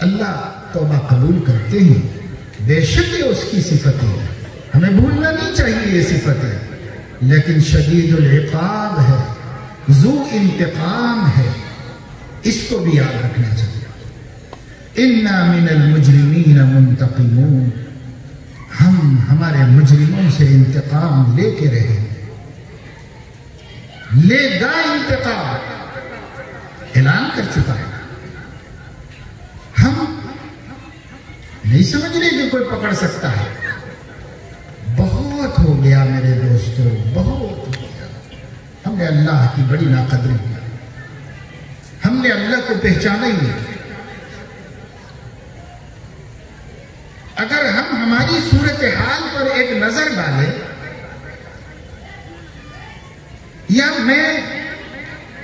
اللہ توبہ قبول کرتے ہیں، بے شک یہ اس کی صفت ہے، ہمیں بھولنا نہیں چاہیے یہ صفت ہے، لیکن شدید العقاب ہے، ذو انتقام ہے، اس کو بھی یاد رکھنا چاہیے۔ اِنَّا مِنَ الْمُجْرِمِينَ مُنْتَقِمُونَ، ہم ہمارے مجرموں سے انتقام لے کے رہے، لے گا انتقام، اعلان کر چکا ہے۔ ہم نہیں سمجھ رہے کہ کوئی پکڑ سکتا ہے، بہت ہو گیا میرے دوستو، بہت ہو گیا، ہم نے اللہ کی بڑی ناقدری کی، ہم نے اللہ کو پہچانا ہی نہیں۔ اگر ہم ہماری صورتحال پر ایک نظر ڈالیں، یا میں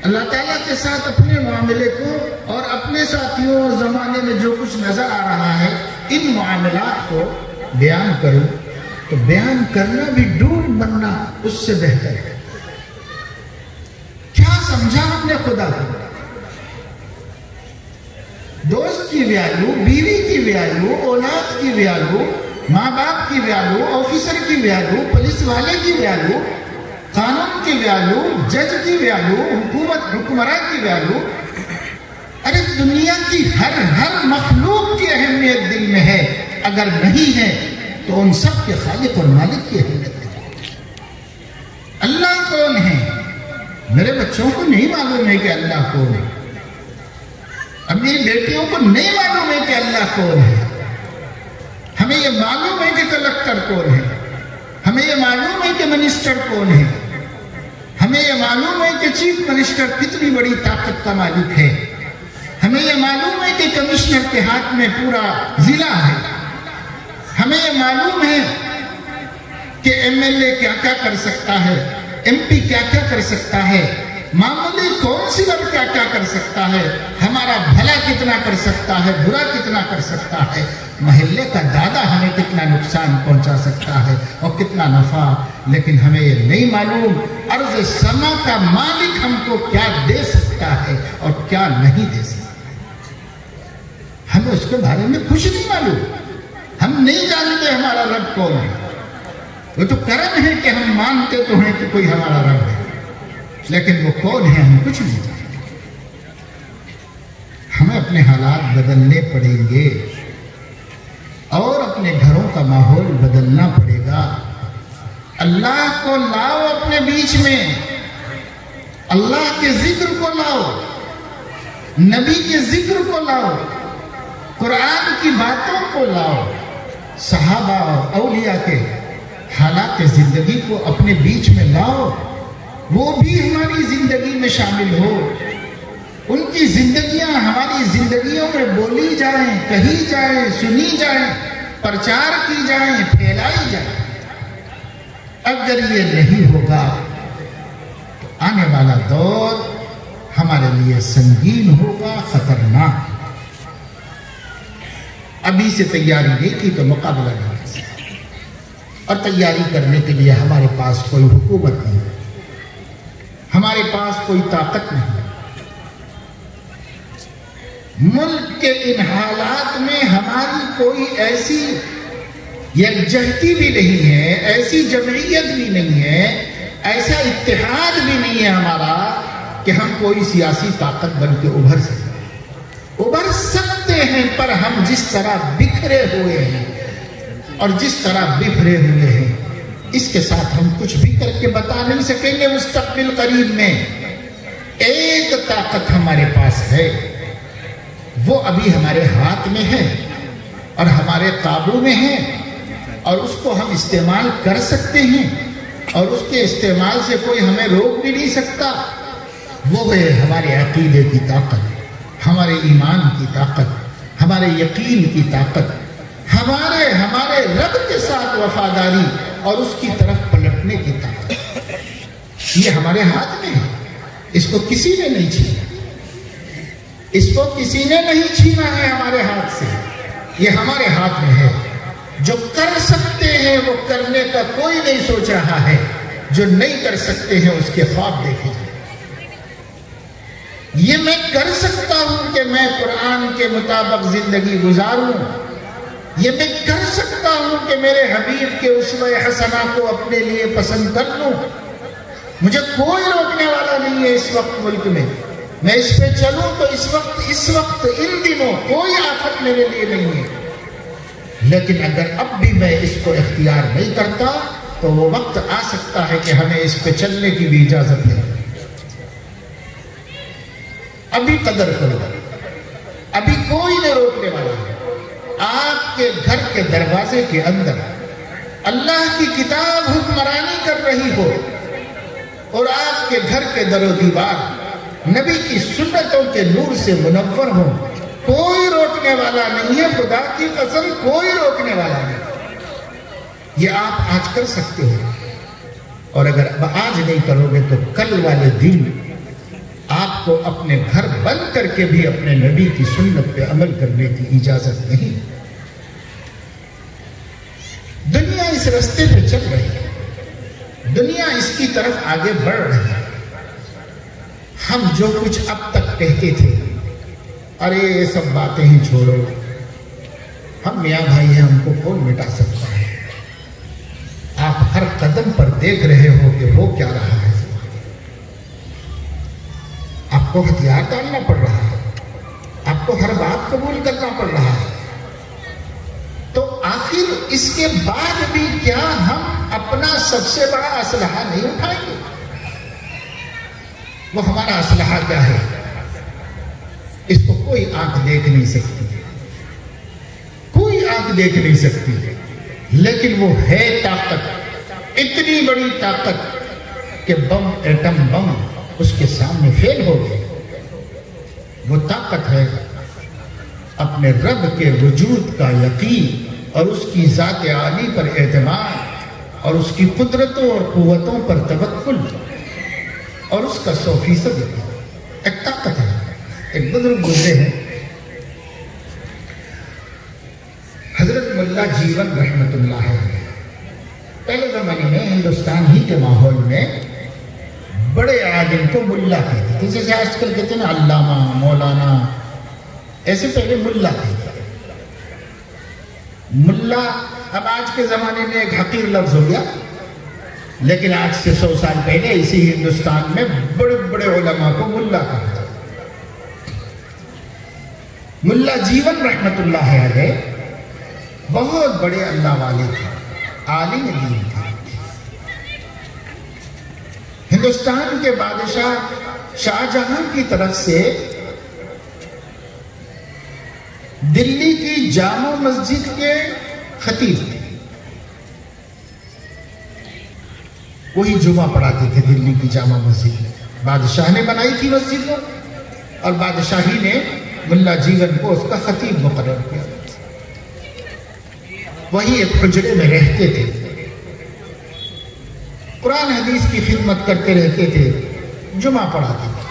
اللہ تعالیٰ کے ساتھ اپنے معاملے کو اور اپنے ساتھیوں اور زمانے میں جو کچھ نظر آ رہا ہے ان معاملات کو بیان کروں تو بیان کرنا بھی ڈھونڈ بننا اس سے بہتر ہے۔ کیا سمجھا ہم نے خدا کو؟ دوست کی ویلیو، بیوی کی ویلیو، اولاد کی ویلیو، ماں باپ کی ویلیو، آفیسر کی ویلیو، پولیس والے کی ویلیو، قانون کی ویلیو، جج کی ویلیو، حکمراں کی ویلیو، ارے دنیا کی ہر مخلوق کی اہمیت دل میں ہے، اگر نہیں ہے تو ان سب کے خالق اور مالک کی اہمیت ہے۔ اللہ کون ہے؟ میرے بچوں کو نہیں معلوم ہے کہ اللہ کون ہے، اب میری بیٹیوں کو نہیں معلوم ہے کہ اللہ کون ہے۔ ہمیں یہ معلوم ہے کہ کلکٹر کون ہے، ہمیں یہ معلوم ہے کہ منسٹر کون ہے، ہمیں یہ معلوم ہے کہ چیف منسٹر کتنی بڑی طاقت کا مالک ہے، ہمیں یہ معلوم ہے کہ کمشنر کے ہاتھ میں پورا ضلع ہے، ہمیں یہ معلوم ہے کہ ایم ایل اے کیا کیا کر سکتا ہے، ایم پی کیا کیا کر سکتا ہے، معمولی کونسلر کیا کیا کر سکتا ہے، ہمارا بھلا کتنا کر سکتا ہے، برا کتنا کر سکتا ہے، محلے کا دادا ہمیں کتنا نقصان پہنچا سکتا ہے اور کتنا نفع، لیکن ہمیں یہ نہیں معلوم ارض سما کا مالک ہم کو کیا دے سکتا ہے اور کیا نہیں دے سکتا۔ ہمیں اس کے بارے میں کچھ نہیں معلوم، ہم نہیں جانتے ہمارا رب کون ہے۔ وہ تو کرم ہے کہ ہم مانتے تو ہیں کہ کوئی ہمارا رب ہے، لیکن وہ کون ہے ہم کچھ نہیں جانتے۔ ہمیں اپنے حالات بدلنے پڑیں گے اور اپنے گھروں کا ماحول بدلنا پڑے گا۔ اللہ کو لاؤ اپنے بیچ میں، اللہ کے ذکر کو لاؤ، نبی کے ذکر کو لاؤ، قرآن کی باتوں کو لاؤ، صحابہ اور اولیاء کے حالات زندگی کو اپنے بیچ میں لاؤ، وہ بھی ہماری زندگی میں شامل ہو، ان کی زندگیاں ہماری زندگیوں میں بولی جائیں، کہی جائیں، سنی جائیں، پرچار کی جائیں، پھیلائی جائیں۔ اگر یہ نہیں ہوگا تو آنے والا دور ہمارے لیے سنگین ہوگا، خطرناک۔ ابھی سے تیاری نہیں کی تو مقابلہ نہیں کر سکتے، اور تیاری کرنے کے لیے ہمارے پاس کوئی حکومت نہیں، ہمارے پاس کوئی طاقت نہیں۔ ملک کے ان حالات میں ہماری کوئی ایسی یکجہتی بھی نہیں ہے، ایسی جمعیت بھی نہیں ہے، ایسا اتحاد بھی نہیں ہے ہمارا کہ ہم کوئی سیاسی طاقت بن کے ابھر سکیں۔ ابھر ہیں پر ہم جس طرح بکھرے ہوئے ہیں اور جس طرح بکھرے ہوئے ہیں اس کے ساتھ ہم کچھ بھی کر کے بتا نہیں سکیں گے مستقبل قریب میں۔ ایک طاقت ہمارے پاس ہے، وہ ابھی ہمارے ہاتھ میں ہے اور ہمارے قابو میں ہے، اور اس کو ہم استعمال کر سکتے ہیں اور اس کے استعمال سے کوئی ہمیں روک بھی نہیں سکتا۔ وہ ہے ہمارے عقیدے کی طاقت، ہمارے ایمان کی طاقت، ہمارے یقین کی طاقت، ہمارے رب کے ساتھ وفاداری اور اس کی طرف پلٹنے کی طاقت۔ یہ ہمارے ہاتھ میں ہے، اس کو کسی نے نہیں چھینا، اس کو کسی نے نہیں چھینا ہے ہمارے ہاتھ سے، یہ ہمارے ہاتھ میں ہے۔ جو کر سکتے ہیں وہ کرنے کا کوئی نہیں سوچ رہا ہے، جو نہیں کر سکتے ہیں اس کے خواب دیکھے جائیں۔ یہ میں کر سکتا ہوں کہ میں قرآن کے مطابق زندگی گزاروں، یہ میں کر سکتا ہوں کہ میرے حبیب کے اسوہ حسنہ کو اپنے لیے پسند کر لوں، مجھے کوئی روکنے والا نہیں ہے اس وقت ملک میں اس پہ چلوں تو اس وقت ان دنوں کوئی آفت میرے لیے نہیں ہے۔ لیکن اگر اب بھی میں اس کو اختیار نہیں کرتا تو وہ وقت آ سکتا ہے کہ ہمیں اس پہ چلنے کی بھی اجازت نہیں۔ ابھی قدر کرو، ابھی کوئی نہیں روکنے والا ہے۔ آپ کے گھر کے دروازے کے اندر اللہ کی کتاب حکمرانی کر رہی ہو اور آپ کے گھر کے در و دیوار نبی کی سنتوں کے نور سے منور ہو، کوئی روکنے والا نہیں ہے، خدا کی قسم کوئی روکنے والا نہیں۔ یہ آپ آج کر سکتے ہو، اور اگر آج نہیں کرو گے تو کل والے دن آپ کو اپنے گھر بند کر کے بھی اپنے نبی کی سنت پہ عمل کرنے کی اجازت نہیں۔ دنیا اس راستے پہ چل رہی ہے، دنیا اس کی طرف آگے بڑھ رہی ہے۔ ہم جو کچھ اب تک کہتے تھے، ارے یہ سب باتیں ہی چھوڑو، ہم میاں بھائی ہیں، ہم کو کون مٹا سکتا ہے، آپ ہر قدم پر دیکھ رہے ہو کہ وہ کیا رہا ہے، آپ کو ہتھیار ڈالنا پڑ رہا ہے، آپ کو ہر بات قبول کرنا پڑ رہا ہے۔ تو آخر اس کے بعد بھی کیا ہم اپنا سب سے بڑا اسلحہ نہیں اٹھائیں گے؟ وہ ہمارا اسلحہ کیا ہے؟ اس کو کوئی آنکھ دیکھ نہیں سکتی، کوئی آنکھ دیکھ نہیں سکتی، لیکن وہ ہے طاقت، اتنی بڑی طاقت کہ بم، ایٹم بم اس کے سامنے فیل ہو گئے۔ وہ طاقت ہے اپنے رب کے وجود کا یقین اور اس کی ذات عالی پر اعتماد اور اس کی قدرتوں اور قوتوں پر توکل اور اس کا 100% ایک طاقت ہے۔ ایک بزرگ گزرے ہیں حضرت ملا جیون رحمت اللہ علیہ، پہلے زمانے میں ہندوستان ہی کے ماحول میں بڑے عالم کو ملا کہتے تھے، جیسے آج کل کہتے ہیں نا علامہ، مولانا، ایسے پہلے ملا کہتے تھے۔ ملا اب آج کے زمانے میں ایک حقیر لفظ ہو گیا، لیکن آج سے 100 سال پہلے اسی ہندوستان میں بڑے بڑے علماء کو ملا کہا تھا۔ ملا جیون رحمت اللہ علیہ بہت بڑے اللہ والے تھے، عالم دین تھے۔ ہندوستان کے بادشاہ شاہ جہاں کی طرف سے دلی کی جامع مسجد کے خطیب تھے، وہی جمعہ پڑھاتے تھے دلی کی جامع مسجد میں۔ بادشاہ نے بنائی تھی مسجد کو اور بادشاہی نے ملا جیون کو اس کا خطیب مقرر کیا۔ وہی ایک حجرے میں رہتے تھے، قرآن حدیث کی خدمت کرتے رہتے تھے، جمعہ پڑھاتے تھے۔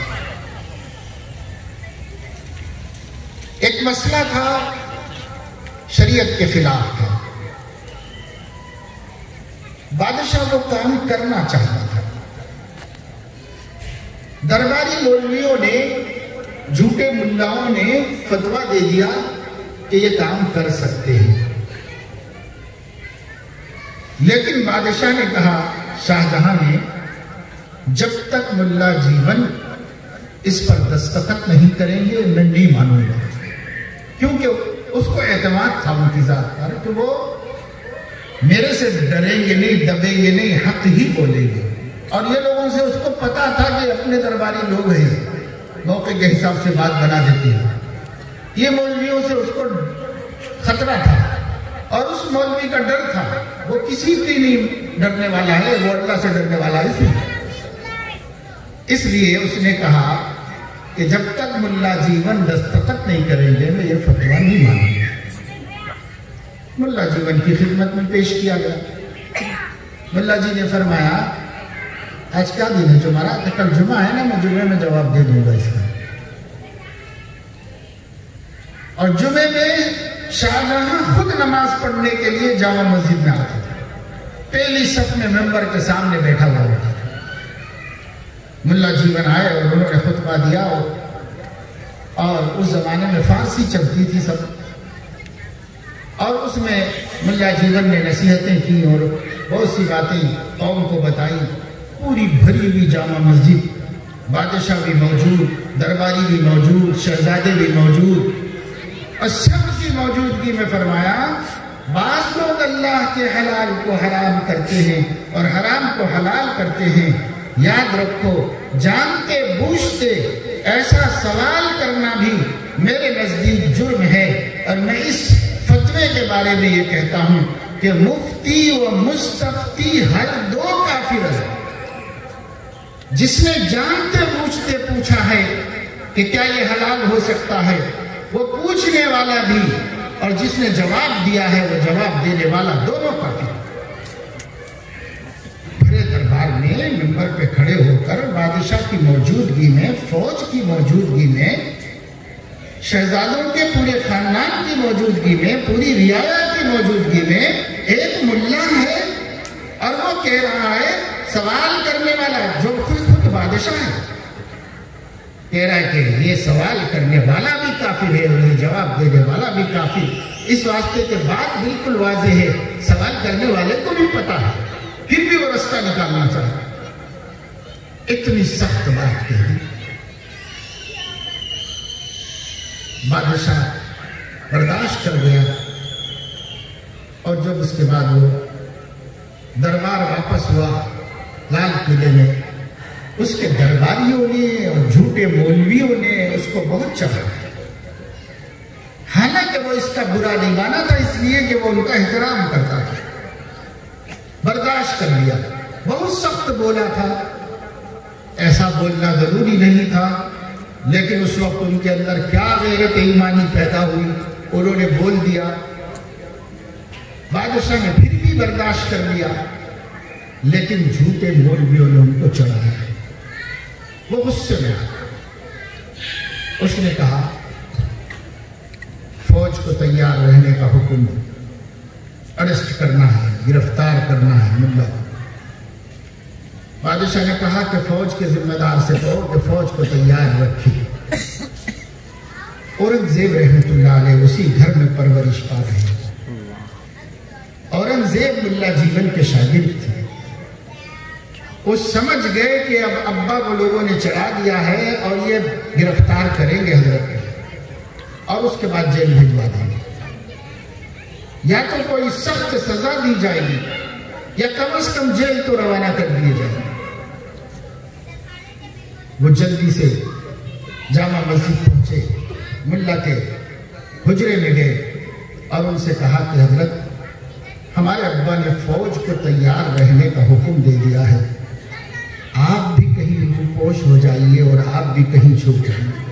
ایک مسئلہ تھا شریعت کے خلاف تھا، بادشاہ وہ کام کرنا چاہتا تھا، درباری مولویوں نے، جھوٹے ملاؤں نے فتویٰ دے دیا کہ یہ کام کر سکتے ہیں، لیکن بادشاہ نے کہا، شاہ جہاں نے، جب تک ملا جیون اس پر دستخط نہیں کریں گے میں نہیں مانوں گا۔ کیونکہ اس کو اعتماد تھا ان کی ذات پر کہ وہ میرے سے ڈریں گے نہیں، دبیں گے نہیں، حق ہی بولیں گے. اور یہ لوگوں سے اس کو پتا تھا کہ اپنے درباری لوگ ہیں، موقع کے حساب سے بات بنا دیتے ہیں. یہ مولویوں سے اس کو خطرہ تھا اور اس مولوی کا ڈر تھا. وہ کسی سے نہیں ڈرنے والا ہے، وہ اللہ سے ڈرنے والا ہے. اس لیے اس نے کہا کہ جب تک ملا جیون دستخط نہیں کریں گے میں یہ فتویٰ نہیں مانوں گا. ملا جیون کی خدمت میں پیش کیا گیا. ملا جی نے فرمایا آج کیا دن ہے؟ جمعرات. کل جمعہ ہے نا، میں جمعے میں جواب دے دوں گا اس کا. اور جمعے میں شاہجہاں خود نماز پڑھنے کے لیے جامع مسجد میں آتا تھا. پہلی صف میں ممبر کے سامنے بیٹھا ہوا ہوتا تھا. ملا جیون آئے اور انہوں نے خطبہ دیا اور اس زمانے میں فارسی چلتی تھی سب، اور اس میں ملا جیون نے نصیحتیں کی اور بہت سی باتیں قوم کو بتائی. پوری بھری ہوئی جامع مسجد، بادشاہ بھی موجود، درباری بھی موجود، شہزادے بھی موجود، اور سب کی موجودگی میں فرمایا بعض لوگ اللہ کے حلال کو حرام کرتے ہیں اور حرام کو حلال کرتے ہیں. یاد رکھو جانتے بوجھتے ایسا سوال کرنا بھی میرے نزدیک جرم ہے. اور میں اس فتوے کے بارے میں یہ کہتا ہوں کہ مفتی و مستفتی ہر دو کافر ہیں. جس نے جانتے بوجھتے پوچھا ہے کہ کیا یہ حلال ہو سکتا ہے، وہ پوچھنے والا بھی اور جس نے جواب دیا ہے وہ جواب دینے والا، دونوں کافر. بڑے دربار میں ممبر پہ کھڑے ہو کر بادشاہ کی موجودگی میں، فوج کی موجودگی میں، شہزادوں کے پورے خاندان کی موجودگی میں، پوری رعایا کی موجودگی میں ایک ملا ہے اور وہ کہہ رہا ہے، سوال کرنے والا جو خود بادشاہ ہے کہہ رہا ہے کہ یہ سوال کرنے والا بھی کافر ہے اور یہ جواب دینے والا بھی کافر. اس واسطے کے بات بالکل واضح ہے، سوال کرنے والے کو بھی پتا ہے، پھر بھی وہ رستہ نکالنا چاہتا. اتنی سخت بات کہی. بادشاہ برداشت کر گیا اور جب اس کے بعد وہ دربار واپس ہوا لال قلعے میں، اس کے درباریوں نے اور جھوٹے مولویوں نے اس کو بہت چڑھا. حالانکہ وہ اس کا برا نہیں مانا تھا، اس لیے کہ وہ ان کا احترام کرتا تھا. برداشت کر لیا. بہت سخت بولا تھا، ایسا بولنا ضروری نہیں تھا، لیکن اس وقت ان کے اندر کیا غیرت ایمانی پیدا ہوئی، انہوں نے بول دیا. بادشاہ نے پھر بھی برداشت کر لیا، لیکن جھوٹے مولویوں نے ان کو چڑھایا. وہ غصے میں آیا. اس نے کہا فوج کو تیار رہنے کا حکم دو، اریسٹ کرنا ہے، گرفتار کرنا ہے ملا. بادشاہ نے کہا کہ فوج کے ذمہ دار سے کہو کہ فوج کو تیار رکھی. اورنگزیب رحمۃ اللہ علیہ اسی گھر میں پرورش پا رہے ہیں. اورنگزیب ملا جیون کے شاگرد تھے. وہ سمجھ گئے کہ اب ابا کو لوگوں نے چڑھا دیا ہے اور یہ گرفتار کریں گے حضرت کو اور اس کے بعد جیل بھیجوا دیں گے. یا تو کوئی سخت سزا دی جائے گی یا کم از کم جیل تو روانہ کر دیے جائیں گے. وہ جلدی سے جامع مسجد پہنچے، ملا کے حجرے میں گئے اور ان سے کہا کہ حضرت ہمارے ابا نے فوج کو تیار رہنے کا حکم دے دیا ہے، آپ بھی کہیں روپوش ہو جائیے اور آپ بھی کہیں چھپ جائیے.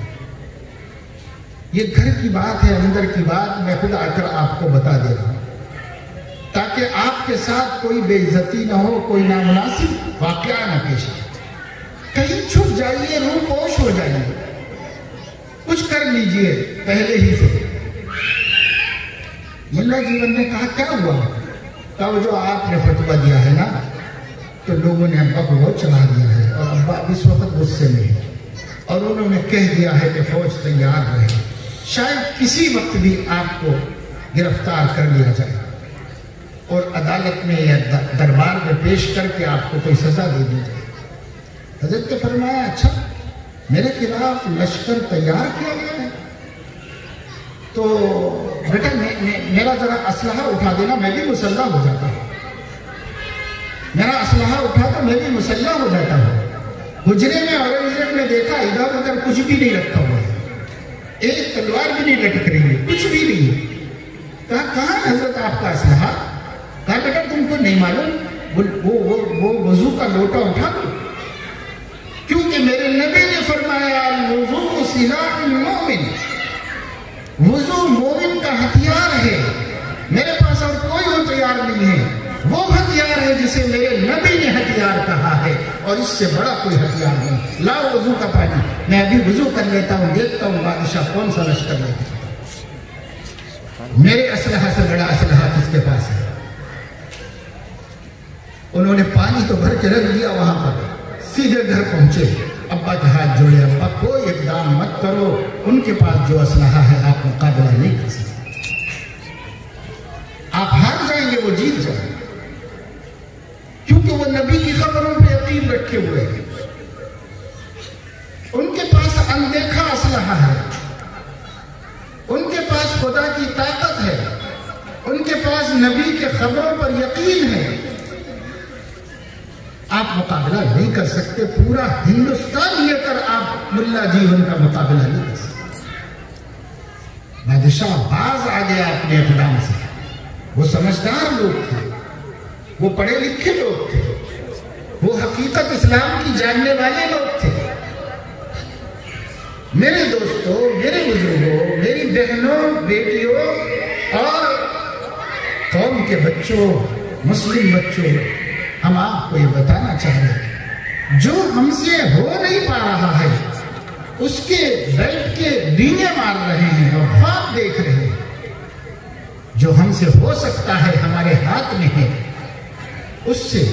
یہ گھر کی بات ہے، اندر کی بات میں خود آ کر آپ کو بتا دے رہا ہوں تاکہ آپ کے ساتھ کوئی بے عزتی نہ ہو، کوئی نامناسب واقعہ نہ پیش آئے. کہیں چھپ جائیے، روپوش ہو جائیے، کچھ کر لیجئے پہلے ہی سے. ملا جیون نے کہا کیا ہوا؟ کہا وہ جو آپ نے فتویٰ دیا ہے نا تو لوگوں نے ابا کو بہت چڑھا دیا ہے اور ابا اس وقت غصے میں ہے اور انہوں نے کہہ دیا ہے کہ فوج تیار رہے، شاید کسی وقت بھی آپ کو گرفتار کر لیا جائے اور عدالت میں یا دربار میں پیش کر کے آپ کو کوئی سزا دے دی جائے. حضرت نے فرمایا اچھا میرے خلاف لشکر تیار کیا گیا ہے؟ تو بیٹا میرا ذرا اسلحہ اٹھا دینا، میں بھی مسلح ہو جاتا ہوں. میرا اسلحہ اٹھا تو میں بھی مسلح ہو جاتا ہوں. حجرے میں اورنگزیب نے دیکھا ادھر ادھر کچھ بھی نہیں رکھا ہوا ہے، ایک تلوار بھی نہیں لٹک رہی ہے، کچھ بھی نہیں ہے. کہا کہاں حضرت آپ کا اسلحہ؟ کہا بیٹا تم کو نہیں معلوم، وہ وضو کا لوٹا اٹھا دو، کیونکہ میرے نبی نے فرمایا الوضوء سلاح المومن، وضو مومن کا ہتھیار ہے. میرے پاس اور کوئی ہتھیار نہیں ہے، وہ ہتھیار ہے جسے میرے نبی نے ہتھیار کہا ہے، اور اس سے بڑا کوئی ہتھیار نہیں. لاؤ وضو کا پانی، میں ابھی وضو کر لیتا ہوں، دیکھتا ہوں بادشاہ کون سا لشکر لے کے. میرے اسلحہ سے بڑا اسلحہ کس کے پاس ہے؟ انہوں نے پانی تو بھر کے رکھ دیا وہاں پر، سیدھے گھر پہنچے. ابا کے ہاتھ جوڑے، ابا کوئی اقدام مت کرو، ان کے پاس جو اسلحہ ہے آپ مقابلہ نہیں کر سکتے، آپ ہار جائیں گے، وہ جیت جائیں گے، کیونکہ وہ نبی کی خبروں پہ یقین رکھے ہوئے ہیں. ان کے پاس اندیکھا اسلحہ ہے، ان کے پاس خدا کی طاقت ہے، ان کے پاس نبی کے خبروں پر یقین ہے. آپ مقابلہ نہیں کر سکتے، پورا ہندوستان لے کر آپ ملا جی ان کا مقابلہ نہیں کر سکتے. بادشاہ باز آ گیا اپنے اقدام سے. وہ سمجھدار لوگ تھے، وہ پڑھے لکھے لوگ تھے، وہ حقیقت اسلام کی جاننے والے لوگ تھے. میرے دوستوں، میرے بزرگوں، میری بہنوں، بیٹیوں اور قوم کے بچوں، مسلم بچوں، ہم آپ کو یہ بتانا چاہ رہے ہیں، جو ہم سے ہو نہیں پا رہا ہے اس کے بیٹھ کے دینے مار رہے ہیں اور خواب دیکھ رہے ہیں. جو ہم سے ہو سکتا ہے ہمارے ہاتھ میں ہے، اس سے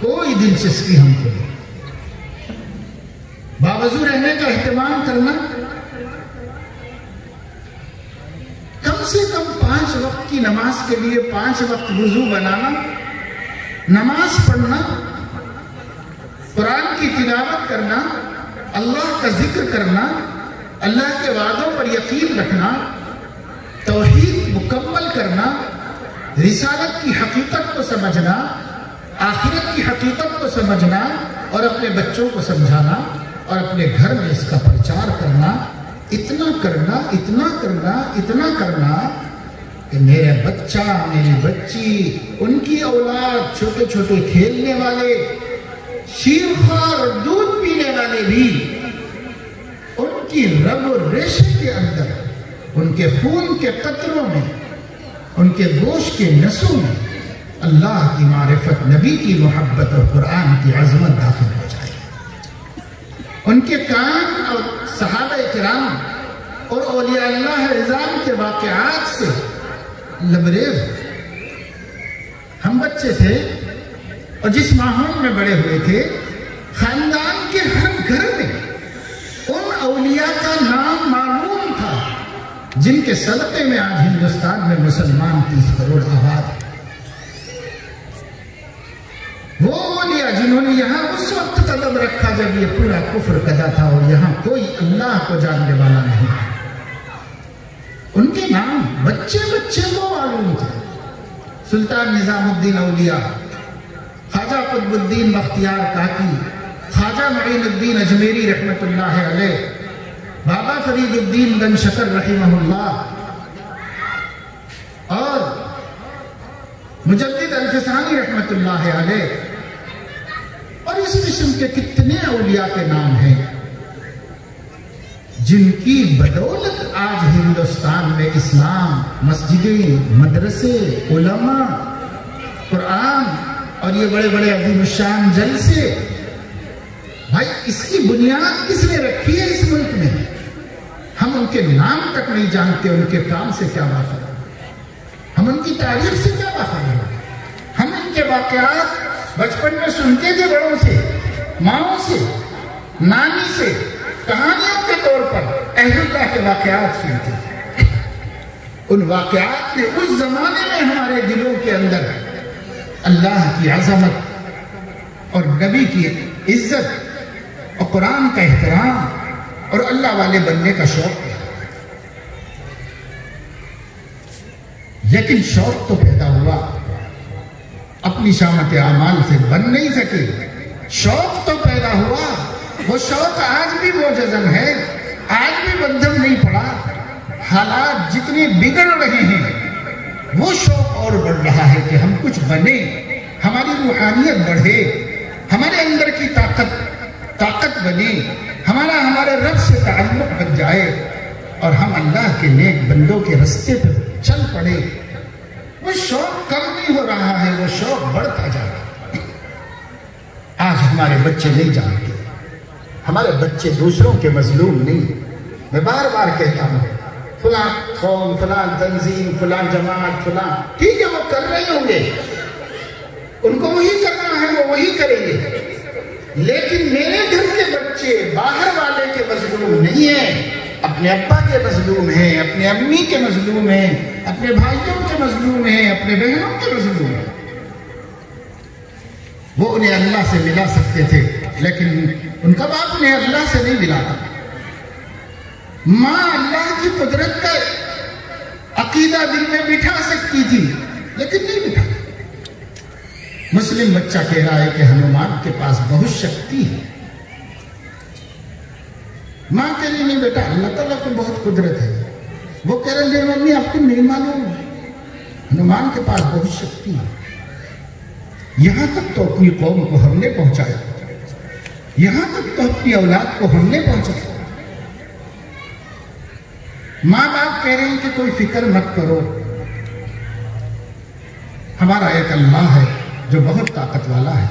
کوئی دلچسپی ہم کو نہیں. باوضو رہنے کا اہتمام کرنا، کم سے کم 5 وقت کی نماز کے لیے 5 وقت وضو بنانا، نماز پڑھنا، قرآن کی تلاوت کرنا، اللہ کا ذکر کرنا، اللہ کے وعدوں پر یقین رکھنا، توحید مکمل کرنا، رسالت کی حقیقت کو سمجھنا، آخرت کی حقیقت کو سمجھنا اور اپنے بچوں کو سمجھانا اور اپنے گھر میں اس کا پرچار کرنا. اتنا کرنا، اتنا کرنا، اتنا کرنا کہ میرا بچہ، میری بچی، ان کی اولاد، چھوٹے چھوٹے کھیلنے والے، شیرخوار اور دودھ پینے والے بھی، ان کی رگ و ریشے کے اندر، ان کے خون کے قطروں میں، ان کے گوشت کے نسوں میں اللہ کی معرفت، نبی کی محبت اور قرآن کی عظمت داخل ہو جائے. ان کے کان اور صحابہ کرام اور اولیاء اللہ عظام کے واقعات سے لبریز. ہم بچے تھے اور جس ماحول میں بڑے ہوئے تھے، خاندان کے ہر گھر میں ان اولیاء کا نام معلوم تھا جن کے صدقے میں آج ہندوستان میں مسلمان 30 کروڑ آباد. وہ اولیاء جنہوں نے یہاں اس وقت قدم رکھا جب یہ پورا کفر کدا تھا اور یہاں کوئی اللہ کو جاننے والا نہیں تھا، ان کے نام بچے بچے کو معلوم تھے. سلطان نظام الدین اولیاء، خواجہ قطب الدین بختیار کاکی، خواجہ معین الدین اجمیری رحمت اللہ علیہ، بابا فرید الدین گن شکر رحمہ اللہ، اور مجدد الفسانی رحمت اللہ علیہ، اور اس قسم کے کتنے اولیاء کے نام ہیں جن کی بدولت آج ہندوستان میں اسلام، مسجدیں، مدرسے، علماء، قرآن اور یہ بڑے بڑے عظیم الشان جلسے. بھائی اس کی بنیاد کس نے رکھی ہے اس ملک میں؟ ہم ان کے نام تک نہیں جانتے، ان کے کام سے کیا واقف ہے، ہم ان کی تاریخ سے کیا واقف ہے. ہم ان کے واقعات بچپن میں سنتے تھے بڑوں سے، ماؤں سے، نانی سے، کہانیوں کے طور پر اہل اللہ کے واقعات سنتے. ان واقعات نے اس زمانے میں ہمارے دلوں کے اندر اللہ کی عظمت اور نبی کی عزت اور قرآن کا احترام اور اللہ والے بننے کا شوق ہے. لیکن شوق تو پیدا ہوا، اپنی شامت اعمال سے بن نہیں سکے، شوق تو پیدا ہوا، وہ شوق آج بھی موجزم ہے، آج بھی بندھم نہیں پڑا، حالات جتنے بگڑ رہے ہیں وہ شوق اور بڑھ رہا ہے کہ ہم کچھ بنے، ہماری روحانیت بڑھے، ہمارے اندر کی طاقت بنے، ہمارے رب سے تعلق بن جائے اور ہم اللہ کے نیک بندوں کے رستے پر چل پڑے۔ وہ شوق کم نہیں ہو رہا ہے، وہ شوق بڑھتا جا رہا ہے۔ آج ہمارے بچے نہیں جانتے، ہمارے بچے دوسروں کے مظلوم نہیں۔ میں بار بار کہتا ہوں فلاں قوم، فلاں تنظیم، فلاں جماعت، فلاں، ٹھیک ہے وہ کر رہے ہوں گے، ان کو وہی کرنا ہے، وہ وہی کریں گے، لیکن میرے گھر کے بچے باہر والے کے مظلوم نہیں ہیں، اپنے ابا کے مظلوم ہیں، اپنے امی کے مظلوم ہیں، اپنے بھائیوں کے مظلوم ہیں، اپنے بہنوں کے مظلوم ہیں۔ وہ انہیں اللہ سے ملا سکتے تھے لیکن ان کا باپ انہیں اللہ سے نہیں ملاتا۔ ماں اللہ کی قدرت کا عقیدہ دل میں بٹھا سکتی تھی لیکن نہیں بٹھا۔ مسلم بچہ کہہ رہا ہے کہ ہنومان کے پاس بہت شکتی ہے، ماں کہہ رہی نہیں بیٹا اللہ تعالیٰ کو بہت قدرت ہے، وہ کہہ رہے ہیں ممی آپ کو نہیں معلوم ہنومان کے پاس بہت شکتی ہے۔ یہاں تک تو اپنی قوم کو ہم نے پہنچایا، یہاں تک تو اپنی اولاد کو ہم نے پہنچایا۔ ماں باپ کہہ رہے ہیں کہ کوئی فکر مت کرو، ہمارا ایک اللہ ہے جو بہت طاقت والا ہے۔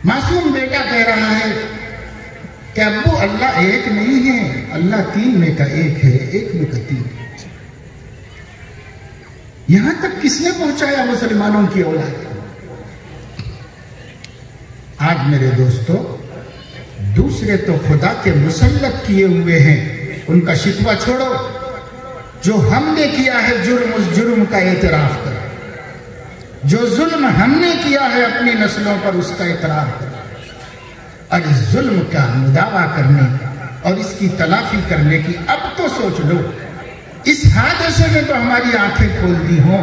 معصوم بیٹا کہہ رہا ہے کہ ابو اللہ ایک نہیں ہے، اللہ تین میں کا ایک ہے، ایک میں کا تین۔ یہاں تک کس نے پہنچایا مسلمانوں کی اولاد؟ آج میرے دوستو دوسرے تو خدا کے مسلط کیے ہوئے ہیں، ان کا شکوہ چھوڑو، جو ہم نے کیا ہے جرم، اس جرم کا اعتراف کرو، جو ظلم ہم نے کیا ہے اپنی نسلوں پر اس کا اقرار کرو، اور اس ظلم کا مداوع کرنے اور اس کی تلافی کرنے کی اب تو سوچ لو۔ اس حادثے میں تو ہماری آنکھیں کھول دی ہوں،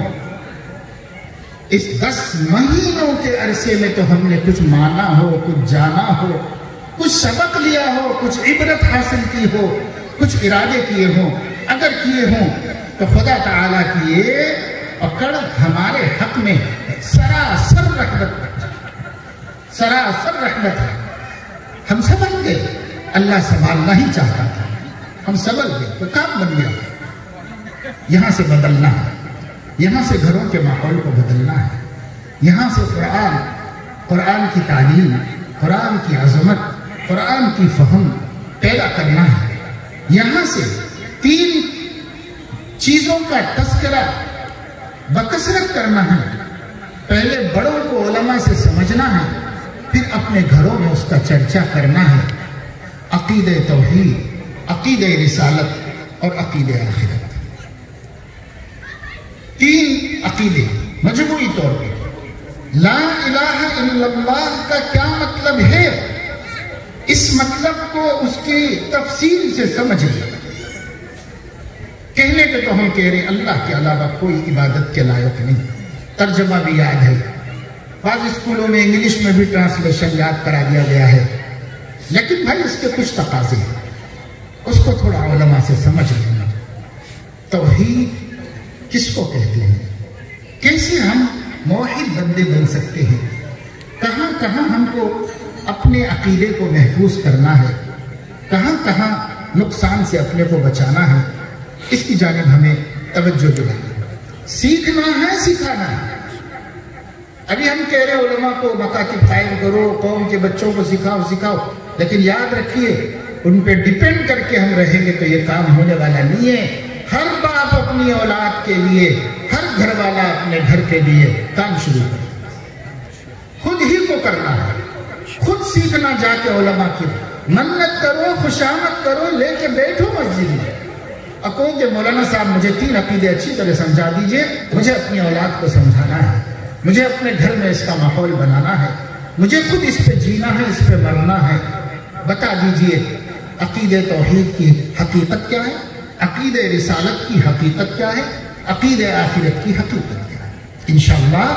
اس 10 مہینوں کے عرصے میں تو ہم نے کچھ مانا ہو، کچھ جانا ہو، کچھ سبق لیا ہو، کچھ عبرت حاصل کی ہو، کچھ ارادے کیے ہوں۔ اگر کیے ہوں تو خدا تعالیٰ کی یہ پکڑ ہمارے حق میں سراسر رحمت ہے۔ ہم سنبھل گئے، اللہ سنبھالنا ہی چاہتا تھا، ہم سنبھل گئے تو کام بن گیا۔ یہاں سے بدلنا ہے، یہاں سے گھروں کے ماحول کو بدلنا ہے، یہاں سے قرآن کی تعلیم، قرآن کی عظمت، قرآن کی فہم پیدا کرنا ہے۔ یہاں سے 3 چیزوں کا تذکرہ بکثرت کرنا ہے۔ پہلے بڑوں کو علماء سے سمجھنا ہے، پھر اپنے گھروں میں اس کا چرچا کرنا ہے۔ عقیدہ توحید، عقیدہ رسالت اور عقیدہ آخرت، 3 عقیدے مجموعی طور پر۔ لا الہ الا اللہ کا کیا مطلب ہے، اس مطلب کو اس کی تفصیل سے سمجھ لیں۔ کہنے کے تو ہم کہہ رہے ہیں اللہ کے علاوہ کوئی عبادت کے لائق نہیں، ترجمہ بھی یاد ہے، بعض اسکولوں میں انگلش میں بھی ٹرانسلیشن یاد کرا دیا گیا ہے، لیکن بھائی اس کے کچھ تقاضے ہیں، اس کو تھوڑا علماء سے سمجھ لینا۔ توحید کس کو کہتے ہیں، کیسے ہم موحد بندے بن سکتے ہیں، کہاں کہاں ہم کو اپنے عقیدے کو محفوظ کرنا ہے، کہاں کہاں نقصان سے اپنے کو بچانا ہے، اس کی جانب ہمیں توجہ دلانا ہے۔ سیکھنا ہے، سکھانا ہے۔ ابھی ہم کہہ رہے علماء کو مکاتب قائم کرو، قوم کے بچوں کو سکھاؤ، لیکن یاد رکھیے ان پہ ڈیپینڈ کر کے ہم رہیں گے تو یہ کام ہونے والا نہیں ہے۔ ہر باپ اپنی اولاد کے لیے، ہر گھر والا اپنے گھر کے لیے کام شروع کرے، خود ہی کو کرنا ہے، خود سیکھنا، جا کے علماء کی منت کرو، خوشامد کرو، لے کے بیٹھو مسجد میں، اور کہو کہ مولانا صاحب مجھے 3 عقیدے اچھی طرح سمجھا دیجئے، مجھے اپنی اولاد کو سمجھانا ہے، مجھے اپنے گھر میں اس کا ماحول بنانا ہے، مجھے خود اس پہ جینا ہے، اس پہ مرنا ہے۔ بتا دیجئے عقیدہ توحید کی حقیقت کیا ہے، عقیدہ رسالت کی حقیقت کیا ہے، عقید آخرت کی حقیقت ہے۔ انشاءاللہ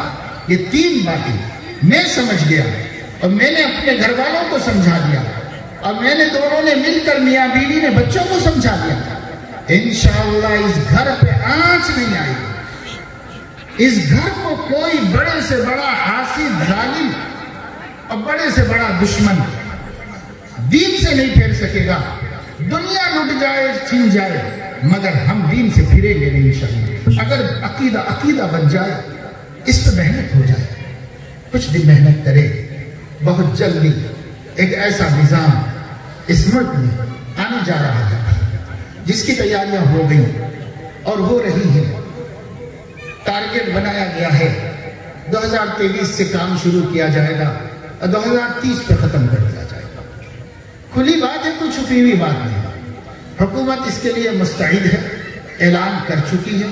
یہ 3 باتیں میں سمجھ گیا اور میں نے اپنے گھر والوں کو سمجھا دیا اور میں نے دونوں نے مل کر میاں بیوی نے بچوں کو سمجھا دیا، انشاءاللہ اس گھر پہ آنچ نہیں آئے گی۔ اس گھر کو کوئی بڑے سے بڑا حاسد ظالم اور بڑے سے بڑا دشمن دین سے نہیں پھیر سکے گا۔ دنیا لٹ جائے چھن جائے مگر ہم دین سے پھریں گے نہیں انشاءاللہ۔ اگر عقیدہ بن جائے، اس پہ محنت ہو جائے، کچھ دن محنت کرے، بہت جلدی ایک ایسا نظام اس ملک میں آنے جا رہا ہے جس کی تیاریاں ہو گئی اور ہو رہی ہیں۔ ٹارگٹ بنایا گیا ہے 2023 سے کام شروع کیا جائے گا اور 2030 پہ ختم کر دیا جائے گا۔ کھلی بات ہے، کوئی چھپی ہوئی بات نہیں۔ حکومت اس کے لیے مستعد ہے، اعلان کر چکی ہے،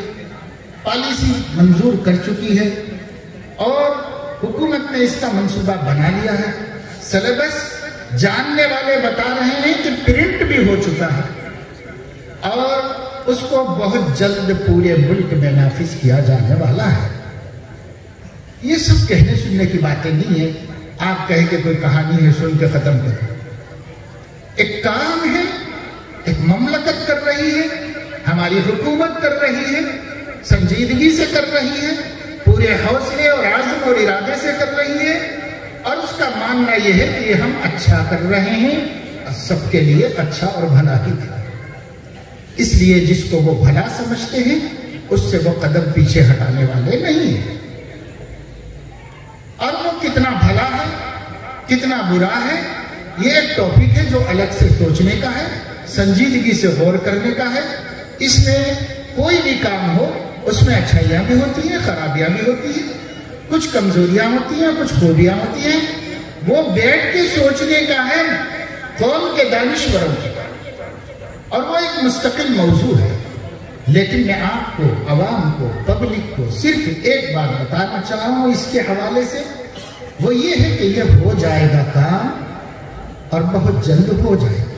پالیسی منظور کر چکی ہے اور حکومت نے اس کا منصوبہ بنا لیا ہے۔ سلیبس جاننے والے بتا رہے ہیں کہ پرنٹ بھی ہو چکا ہے اور اس کو بہت جلد پورے ملک میں نافذ کیا جانے والا ہے۔ یہ سب کہنے سننے کی باتیں نہیں ہیں، آپ کہیں کہ کوئی کہانی ہے سن کے ختم کریں۔ ایک کام ہے، ایک مملکت کر رہی ہے، ہماری حکومت کر رہی ہے، سنجیدگی سے کر رہی ہے، پورے حوصلے اور عزم اور ارادے سے کر رہی ہے اور اس کا ماننا یہ ہے کہ ہم اچھا کر رہے ہیں اور سب کے لیے اچھا اور بھلا ہی کر رہے ہیں۔ اس لیے جس کو وہ بھلا سمجھتے ہیں اس سے وہ قدم پیچھے ہٹانے والے نہیں ہیں۔ اور وہ کتنا بھلا ہے کتنا برا ہے یہ ایک ٹاپک ہے جو الگ سے سوچنے کا ہے، سنجیدگی سے غور کرنے کا ہے۔ اس میں کوئی بھی کام ہو اس میں اچھائیاں بھی ہوتی ہیں، خرابیاں بھی ہوتی ہیں، کچھ کمزوریاں ہوتی ہیں، کچھ خوبیاں ہوتی ہیں۔ وہ بیٹھ کے سوچنے کا ہے قوم کے دانشوروں کی اور وہ ایک مستقل موضوع ہے۔ لیکن میں آپ کو، عوام کو، پبلک کو صرف ایک بات بتانا چاہوں ہوں اس کے حوالے سے، وہ یہ ہے کہ یہ ہو جائے گا کام اور بہت جلد ہو جائے گا۔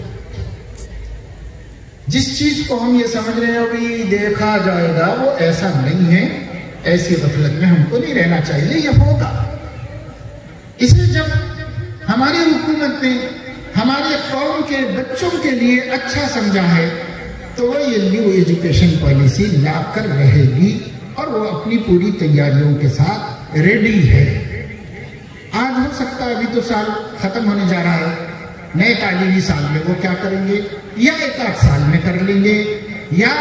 جس چیز کو ہم یہ سمجھ رہے ہیں ابھی دیکھا جائے گا وہ ایسا نہیں ہے، ایسی غفلت میں ہم کو نہیں رہنا چاہیے، یہ ہوگا۔ اس لیے جب ہماری حکومت نے ہمارے قوم کے بچوں کے لیے اچھا سمجھا ہے تو وہ یہ نیو ایجوکیشن پالیسی لا کر رہے گی اور وہ اپنی پوری تیاریوں کے ساتھ ریڈی ہے۔ آج ہو سکتا ہے ابھی تو سال ختم ہونے جا رہا ہے، نئے تعلیمی سال میں وہ کیا کریں گے یا 1 سال میں کر لیں گے یا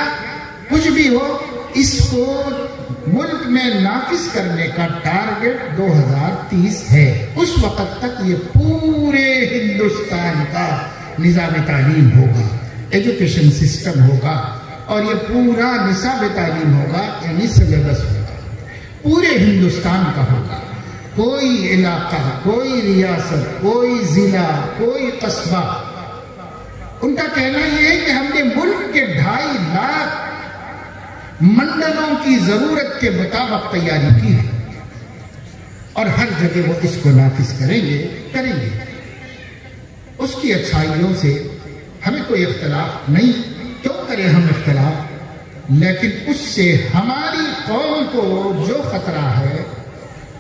کچھ بھی ہو، اس کو ملک میں نافذ کرنے کا ٹارگٹ 2030 ہے۔ اس وقت تک یہ پورے ہندوستان کا نظام تعلیم ہوگا، ایجوکیشن سسٹم ہوگا اور یہ پورا نصاب تعلیم ہوگا، یعنی سلیبس ہوگا، پورے ہندوستان کا ہوگا۔ کوئی علاقہ، کوئی ریاست، کوئی ضلع، کوئی قصبہ، ان کا کہنا یہ ہے کہ ہم نے ملک کے 2.5 لاکھ منڈلوں کی ضرورت کے مطابق تیاری کی ہے اور ہر جگہ وہ اس کو نافذ کریں گے۔ اس کی اچھائیوں سے ہمیں کوئی اختلاف نہیں، کیوں کریں ہم اختلاف، لیکن اس سے ہماری قوم کو جو خطرہ ہے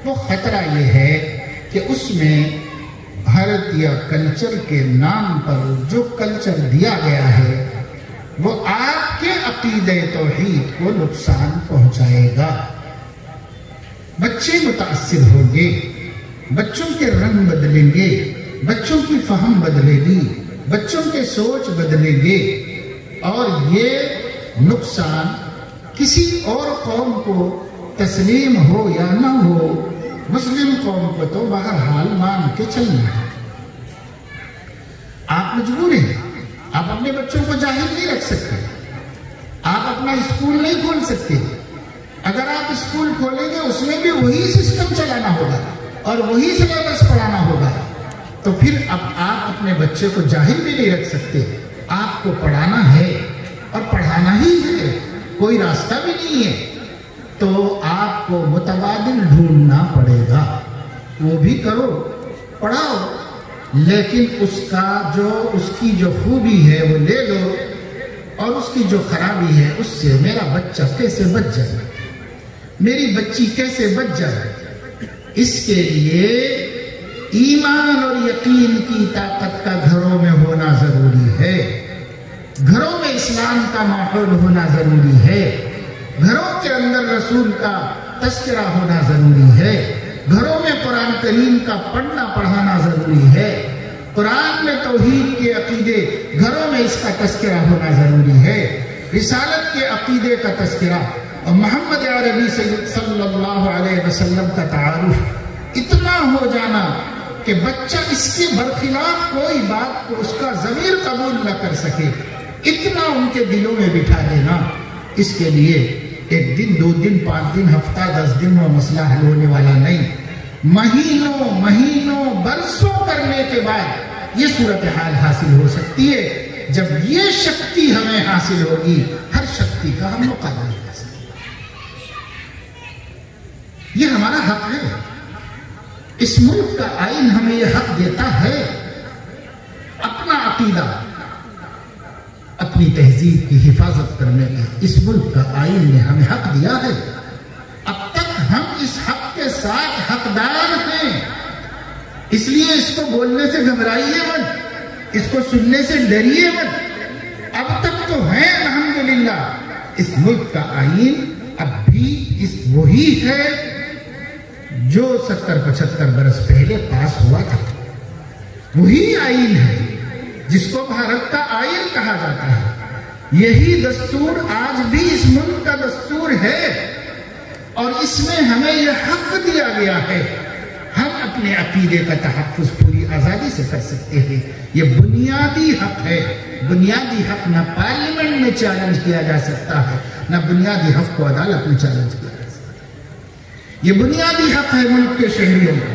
وہ خطرہ یہ ہے کہ اس میں بھارتیہ کلچر کے نام پر جو کلچر دیا گیا ہے وہ آپ کے عقیدہ توحید کو نقصان پہنچائے گا۔ بچے متاثر ہوں گے، بچوں کے رنگ بدلیں گے، بچوں کی فہم بدلے گی، بچوں کے سوچ بدلیں گے اور یہ نقصان کسی اور قوم کو تسلیم ہو یا نہ ہو، مسلم قوم کو تو بہرحال مان کے چلنا ہے۔ آپ مجبور ہیں، آپ اپنے بچوں کو جاہل نہیں رکھ سکتے، آپ اپنا اسکول نہیں کھول سکتے۔ اگر آپ اسکول کھولیں گے اس میں بھی وہی سسٹم چلانا ہوگا اور وہی سلیبس پڑھانا ہوگا، تو پھر اب آپ اپنے بچے کو جاہل بھی نہیں رکھ سکتے۔ آپ کو پڑھانا ہے اور پڑھانا ہی ہے، کوئی راستہ بھی نہیں ہے، تو آپ کو متبادل ڈھونڈنا پڑے گا۔ وہ بھی کرو، پڑھاؤ، لیکن اس کی جو خوبی ہے وہ لے لو اور اس کی جو خرابی ہے اس سے میرا بچہ کیسے بچ جائے، میری بچی کیسے بچ جائے، اس کے لیے ایمان اور یقین کی طاقت کا گھروں میں ہونا ضروری ہے، گھروں میں اسلام کا ماحول ہونا ضروری ہے، گھروں کے اندر رسول کا تذکرہ ہونا ضروری ہے، گھروں میں قرآن کریم کا پڑھنا پڑھانا ضروری ہے، قرآن میں توحید کے عقیدے گھروں میں اس کا تذکرہ ہونا ضروری ہے، رسالت کے عقیدے کا تذکرہ اور محمد عربی صلی اللہ علیہ وسلم کا تعارف اتنا ہو جانا کہ بچہ اس کے برخلاف کوئی بات کو اس کا ضمیر قبول نہ کر سکے، اتنا ان کے دلوں میں بٹھا دینا۔ اس کے لیے ایک دن، 2 دن، 5 دن، ہفتہ، 10 دن میں مسئلہ حل ہونے والا نہیں، مہینوں برسوں کرنے کے بعد یہ صورتحال حاصل ہو سکتی ہے۔ جب یہ شکتی ہمیں حاصل ہوگی، ہر شکتی کا ہم مقابلہ کر سکتے ہیں۔ یہ ہمارا حق ہے، اس ملک کا آئین ہمیں یہ حق دیتا ہے۔ اپنا عقیدہ، اپنی تہذیب کی حفاظت کرنے کا اس ملک کا آئین نے ہمیں حق دیا ہے۔ اب تک ہم اس حق کے ساتھ حقدار ہیں، اس لیے اس کو بولنے سے گھبرائیے مت، اس کو سننے سے ڈریے مت۔ اب تک تو ہے الحمدللہ، اس ملک کا آئین اب بھی وہی ہے جو 70-75 برس پہلے پاس ہوا تھا، وہی آئین ہے جس کو بھارت کا آئین کہا جاتا ہے۔ یہی دستور آج بھی اس ملک کا دستور ہے، اور اس میں ہمیں یہ حق دیا گیا ہے، ہم اپنے عقیدے کا تحفظ پوری آزادی سے کر سکتے ہیں۔ یہ بنیادی حق ہے، بنیادی حق نہ پارلیمنٹ میں چیلنج کیا جا سکتا ہے، نہ بنیادی حق کو عدالت میں چیلنج کیا جا سکتا ہے۔ یہ بنیادی حق ہے ملک کے شہریوں کا،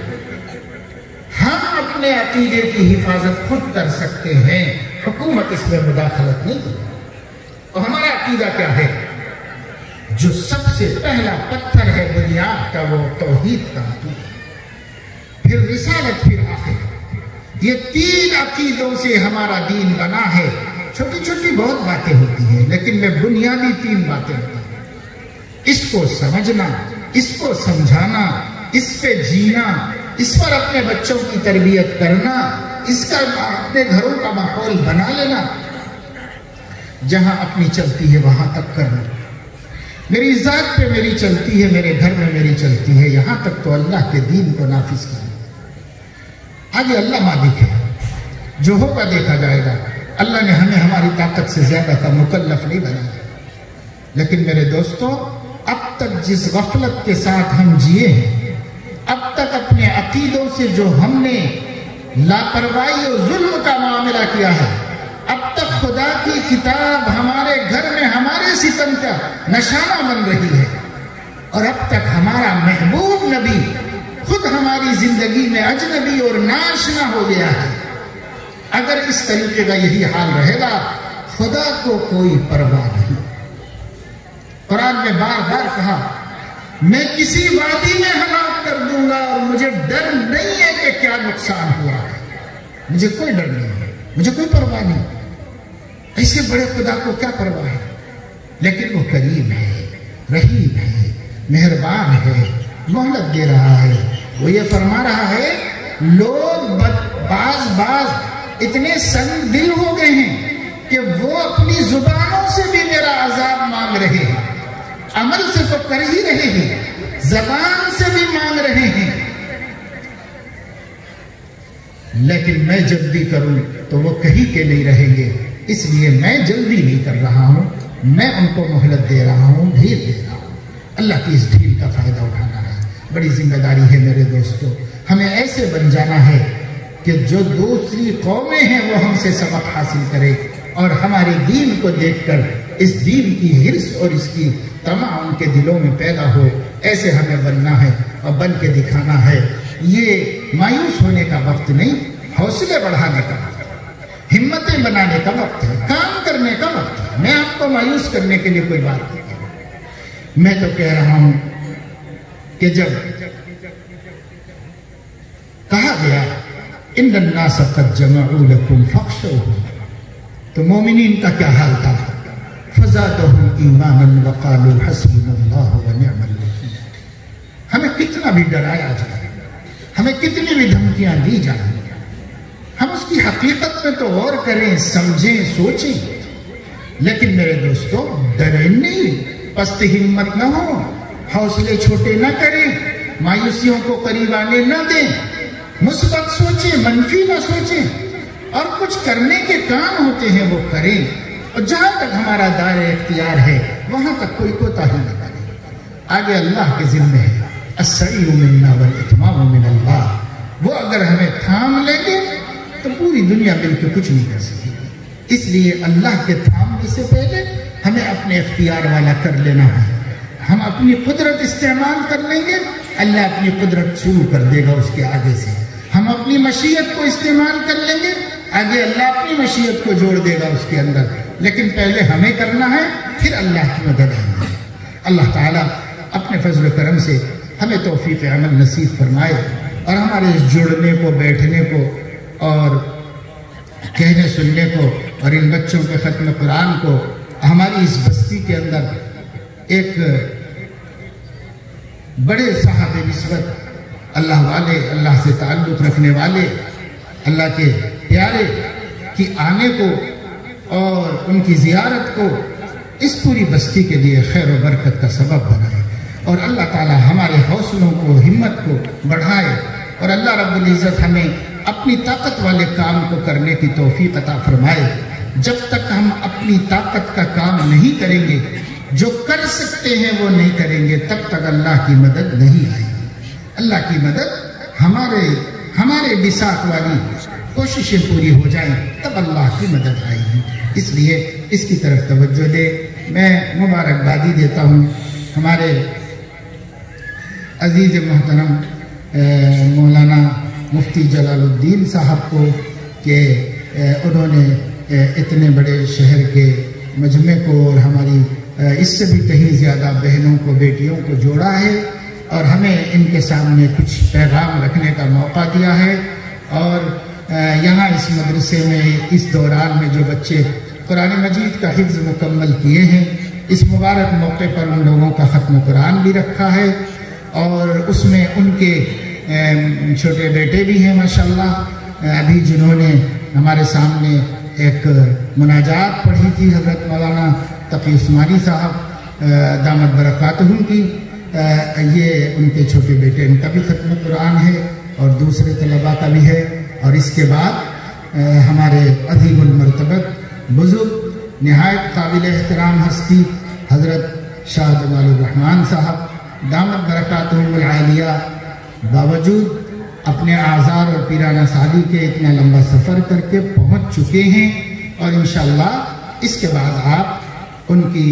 ہم اپنے عقیدے کی حفاظت خود کر سکتے ہیں، حکومت اس میں مداخلت نہیں کرے۔ اور ہمارا عقیدہ کیا ہے؟ جو سب سے پہلا پتھر ہے بنیاد کا، وہ توحید کا عقیدہ، پھر رسالت، پھر آخرت۔ یہ 3 عقیدوں سے ہمارا دین بنا ہے۔ چھوٹی چھوٹی بہت باتیں ہوتی ہیں، لیکن میں بنیادی 3 باتیں بتا ہوں۔ اس کو سمجھنا، اس کو سمجھانا، اس پہ جینا، اس پر اپنے بچوں کی تربیت کرنا، اس کا اپنے گھروں کا ماحول بنا لینا، جہاں اپنی چلتی ہے وہاں تک کرنا۔ میری ذات پہ میری چلتی ہے، میرے گھر میں میری چلتی ہے، یہاں تک تو اللہ کے دین کو نافذ کرنا۔ آگے اللہ مالک ہے، جو ہوگا دیکھا جائے گا۔ اللہ نے ہمیں ہماری طاقت سے زیادہ کا مکلف نہیں بنایا، لیکن میرے دوستو، اب تک جس غفلت کے ساتھ ہم جیے ہیں، اب تک اپنے عقیدوں سے جو ہم نے لاپرواہی اور ظلم کا معاملہ کیا ہے، اب تک خدا کی کتاب ہمارے گھر میں ہمارے ستم کا نشانہ بن رہی ہے، اور اب تک ہمارا محبوب نبی خود ہماری زندگی میں اجنبی اور ناشنا ہو گیا ہے۔ اگر اس طریقے کا یہی حال رہے گا، خدا کو کوئی پرواہ نہیں۔ قرآن میں بار بار کہا، میں کسی وادی میں ہلاک کر دوں گا، اور مجھے ڈر نہیں ہے کہ کیا نقصان ہوا ہے، مجھے کوئی ڈر نہیں ہے، مجھے کوئی پرواہ نہیں۔ ایسے بڑے خدا کو کیا پرواہ ہے؟ لیکن وہ کریم ہے، رحیم ہے، مہربان ہے، مہلت دے رہا ہے۔ وہ یہ فرما رہا ہے، لوگ بعض اتنے سنگ دل ہو گئے ہیں کہ وہ اپنی زبانوں سے بھی میرا عذاب مانگ رہے ہیں، عمل سے تو کر ہی رہے ہیں، زبان سے بھی مانگ رہے ہیں، لیکن میں جلدی کروں تو وہ کہیں کے نہیں رہیں گے، اس لیے میں جلدی نہیں کر رہا ہوں، میں ان کو مہلت دے رہا ہوں، ڈھیل دے رہا ہوں۔ اللہ کی اس ڈھیل کا فائدہ اٹھانا ہے، بڑی ذمہ داری ہے میرے دوستو۔ ہمیں ایسے بن جانا ہے کہ جو دوسری قومیں ہیں وہ ہم سے سبق حاصل کرے، اور ہمارے دین کو دیکھ کر اس دین کی حرص اور اس کی طمع ان کے دلوں میں پیدا ہو۔ ایسے ہمیں بننا ہے اور بن کے دکھانا ہے۔ یہ مایوس ہونے کا وقت نہیں، حوصلے بڑھانے کا وقت ہے، ہمتیں بنانے کا وقت ہے، کام کرنے کا وقت ہے۔ میں آپ کو مایوس کرنے کے لیے کوئی بات نہیں کر رہا، میں تو کہہ رہا ہوں کہ جب کہا گیا ان الناس قد جمعوا لكم فاخشوهم، تو مومنین کا کیا حال تھا؟ فزادهم ایمانا وقالوا حسبنا اللہ ونعم الوکیل۔ ہمیں کتنا بھی ڈرایا جائے، ہمیں کتنی بھی دھمکیاں دی جائیں، ہم اس کی حقیقت میں تو غور کریں، سمجھیں، سوچیں، لیکن میرے دوستو ڈریں نہیں، پست ہمت نہ ہو، حوصلے چھوٹے نہ کریں، مایوسیوں کو قریب آنے نہ دیں، مثبت سوچیں، منفی نہ سوچیں، اور کچھ کرنے کے کام ہوتے ہیں وہ کریں، اور جہاں تک ہمارا دائرہ اختیار ہے وہاں تک کوئی کوتاہی نہ کریں۔ آگے اللہ کے ذمہ ہے، السعی منا والاتمام من اللہ، وہ اگر ہمیں تھام لیں گے تو پوری دنیا مل کے کچھ نہیں کر سکے گی۔ اس لیے اللہ کے تھامنے سے پہلے ہمیں اپنے اختیار والا کر لینا ہے۔ ہم اپنی قدرت استعمال کر لیں گے، اللہ اپنی قدرت شروع کر دے گا اس کے آگے سے۔ ہم اپنی مشیت کو استعمال کر لیں گے، آگے اللہ اپنی مشیت کو جوڑ دے گا اس کے اندر، لیکن پہلے ہمیں کرنا ہے، پھر اللہ کی مدد آئے گی۔ اللہ تعالیٰ اپنے فضل و کرم سے ہمیں توفیق عمل نصیب فرمائے، اور ہمارے اس جڑنے کو، بیٹھنے کو، اور کہنے سننے کو، اور ان بچوں کے ختم قرآن کو ہماری اس بستی کے اندر ایک بڑے صاحب نسبت، اللہ والے، اللہ سے تعلق رکھنے والے، اللہ کے پیارے کی آنے کو اور ان کی زیارت کو اس پوری بستی کے لیے خیر و برکت کا سبب بنائے، اور اللہ تعالی ہمارے حوصلوں کو، ہمت کو بڑھائے، اور اللہ رب العزت ہمیں اپنی طاقت والے کام کو کرنے کی توفیق عطا فرمائے۔ جب تک ہم اپنی طاقت کا کام نہیں کریں گے، جو کر سکتے ہیں وہ نہیں کریں گے، تب تک اللہ کی مدد نہیں آئے گی۔ اللہ کی مدد ہمارے بساط والی کوششیں پوری ہو جائیں تب اللہ کی مدد آئے گی۔ اس لیے اس کی طرف توجہ دے۔ میں مبارکبادی دیتا ہوں ہمارے عزیز محترم مولانا مفتی جلال الدین صاحب کو کہ انہوں نے اتنے بڑے شہر کے مجمع کو اور ہماری اس سے بھی کہیں زیادہ بہنوں کو، بیٹیوں کو جوڑا ہے، اور ہمیں ان کے سامنے کچھ پیغام رکھنے کا موقع دیا ہے۔ اور یہاں اس مدرسے میں اس دوران میں جو بچے قرآن مجید کا حفظ مکمل کیے ہیں، اس مبارک موقع پر ان لوگوں کا ختم قرآن بھی رکھا ہے، اور اس میں ان کے چھوٹے بیٹے بھی ہیں ماشاءاللہ، ابھی جنہوں نے ہمارے سامنے ایک مناجات پڑھی تھی حضرت مولانا تقی عثمانی صاحب دامت برکاتہم کی، یہ ان کے چھوٹے بیٹے، ان کا بھی ختم قرآن ہے اور دوسرے طلباء کا بھی ہے۔ اور اس کے بعد ہمارے عظیم المرتبت بزرگ نہایت قابل احترام ہستی حضرت شاہ جمال الرحمن صاحب دامت برکاتہم العالیہ باوجود اپنے اعذار اور پیرانہ سالی کے اتنا لمبا سفر کر کے پہنچ چکے ہیں، اور انشاءاللہ اس کے بعد آپ ان کی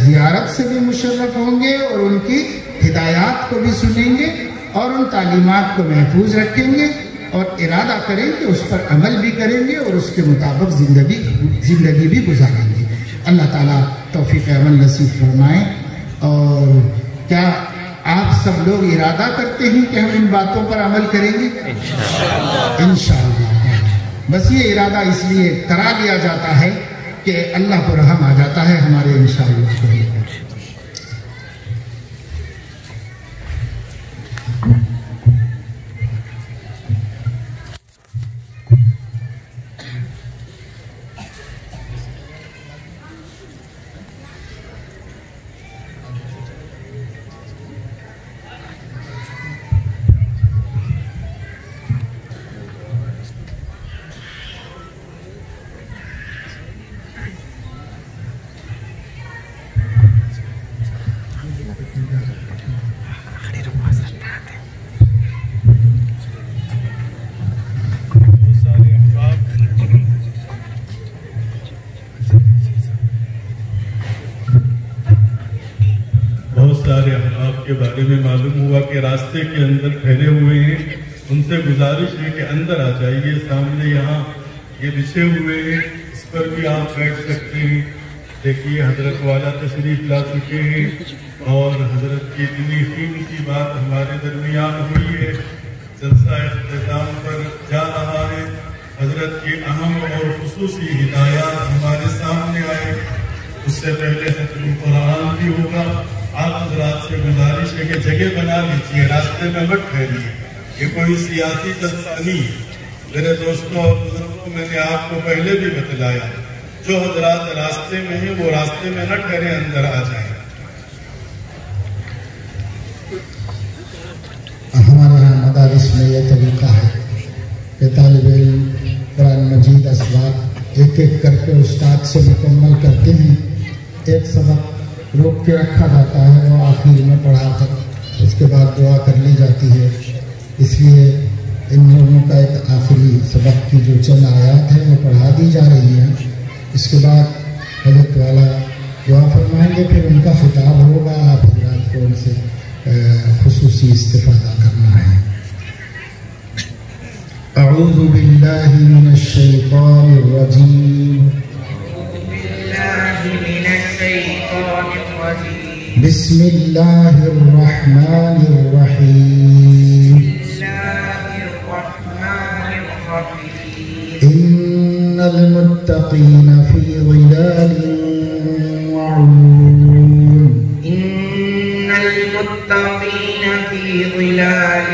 زیارت سے بھی مشرف ہوں گے، اور ان کی ہدایات کو بھی سنیں گے، اور ان تعلیمات کو محفوظ رکھیں گے، اور ارادہ کریں کہ اس پر عمل بھی کریں گے، اور اس کے مطابق زندگی بھی گزاریں گے۔ اللہ تعالیٰ توفیق عمل نصیب فرمائیں۔ اور کیا آپ سب لوگ ارادہ کرتے ہیں کہ ہم ان باتوں پر عمل کریں گے؟ انشاءاللہ۔ بس یہ ارادہ اس لیے کرا لیا جاتا ہے کہ اللہ کو رحم آ جاتا ہے ہمارے انشاءاللہ کو۔ سارے احباب کے بارے میں معلوم ہوا کہ راستے کے اندر پھیلے ہوئے ہیں، ان سے گزارش ہے کہ اندر آ جائیے۔ سامنے یہاں یہ بچھے ہوئے ہیں، اس پر بھی آپ بیٹھ سکتے ہیں۔ دیکھیے حضرت والا تشریف لا چکے ہیں، اور حضرت کی اتنی قیمتی بات ہمارے درمیان ہوئی ہے، جلسہ اختتام پر جا رہا ہے۔ حضرت کی اہم اور خصوصی ہدایات ہمارے سامنے آئے۔ اس سے پہلے ختم قرآن بھی ہوگا. آپ حضرات سے گزارش ہے کہ جگہ بنا لیجیے، راستے میں مت ٹھہریے. یہ کوئی سیاسی جلسہ نہیں ہے میرے دوستوں اور بزرگوں. میں نے آپ کو پہلے بھی بتلایا، جو حضرات راستے میں ہیں وہ راستے میں نہ ٹھہرے، اندر آ جائیں. ہمارے یہاں مدارس میں یہ طریقہ ہے کہ طالب علم قرآن مجید اسباق ایک ایک کر کے استاد سے مکمل کرتے ہیں. ایک سبق روک کے رکھا جاتا ہے وہ آخر میں پڑھا کر اس کے بعد دعا کر لی جاتی ہے. اس لیے ان لوگوں کا ایک آخری سبق کی جو چند آیات ہیں وہ پڑھا دی جا رہی ہیں. اس کے بعد حضرت والا دعا فرمائیں گے، پھر ان کا خطاب ہوگا. آپ حضرات کو ان سے خصوصی استفادہ کرنا ہے. اعوذ باللہ من الشیطان الرجیم. بسم اللہ الرحمن الرحیم. ان المتقین فی ظلال وعیون. ان المتقین فی ظلال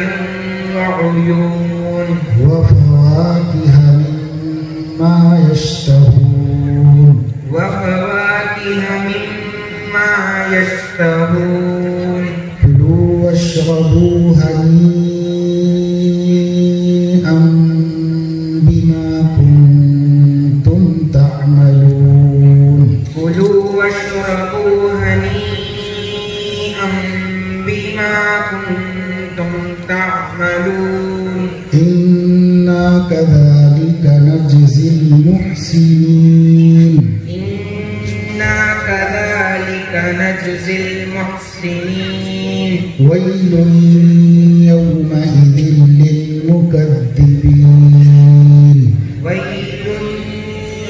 وعیون. وفواکہ مما یشتہون. وفواکہ مما یشتہون. کلوا واشربوا ہنیئا بما کنتم تعملون. کلوا واشربوا ہنیئا بما کنتم تعملون. انا كذلك نجزي المحسنين. انا كذلك نجزي المحسنين. ويل يومئذ للمكذبين. ويل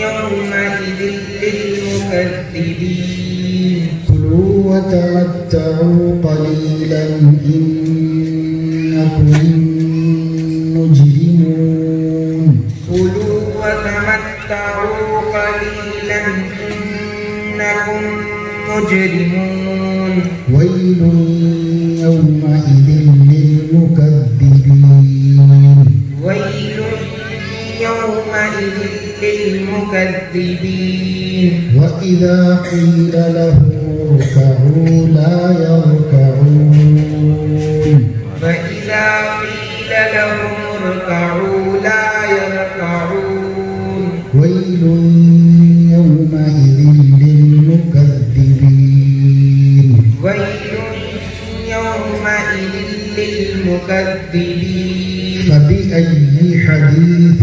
يومئذ للمكذبين. كلوا وتمتعوا قليلا إنكم مجرمون. كلوا وتمتعوا قليلا إنكم مجرمون. ويل يومئذ للمكذبين. ويل يومئذ للمكذبين. وإذا قيل لهم اركعوا لا يركعون. وإذا قيل لهم اركعوا لا يركعون. ويل يومئذ للمكذبين. ويل يومئذ للمكذبين. فبأي حديث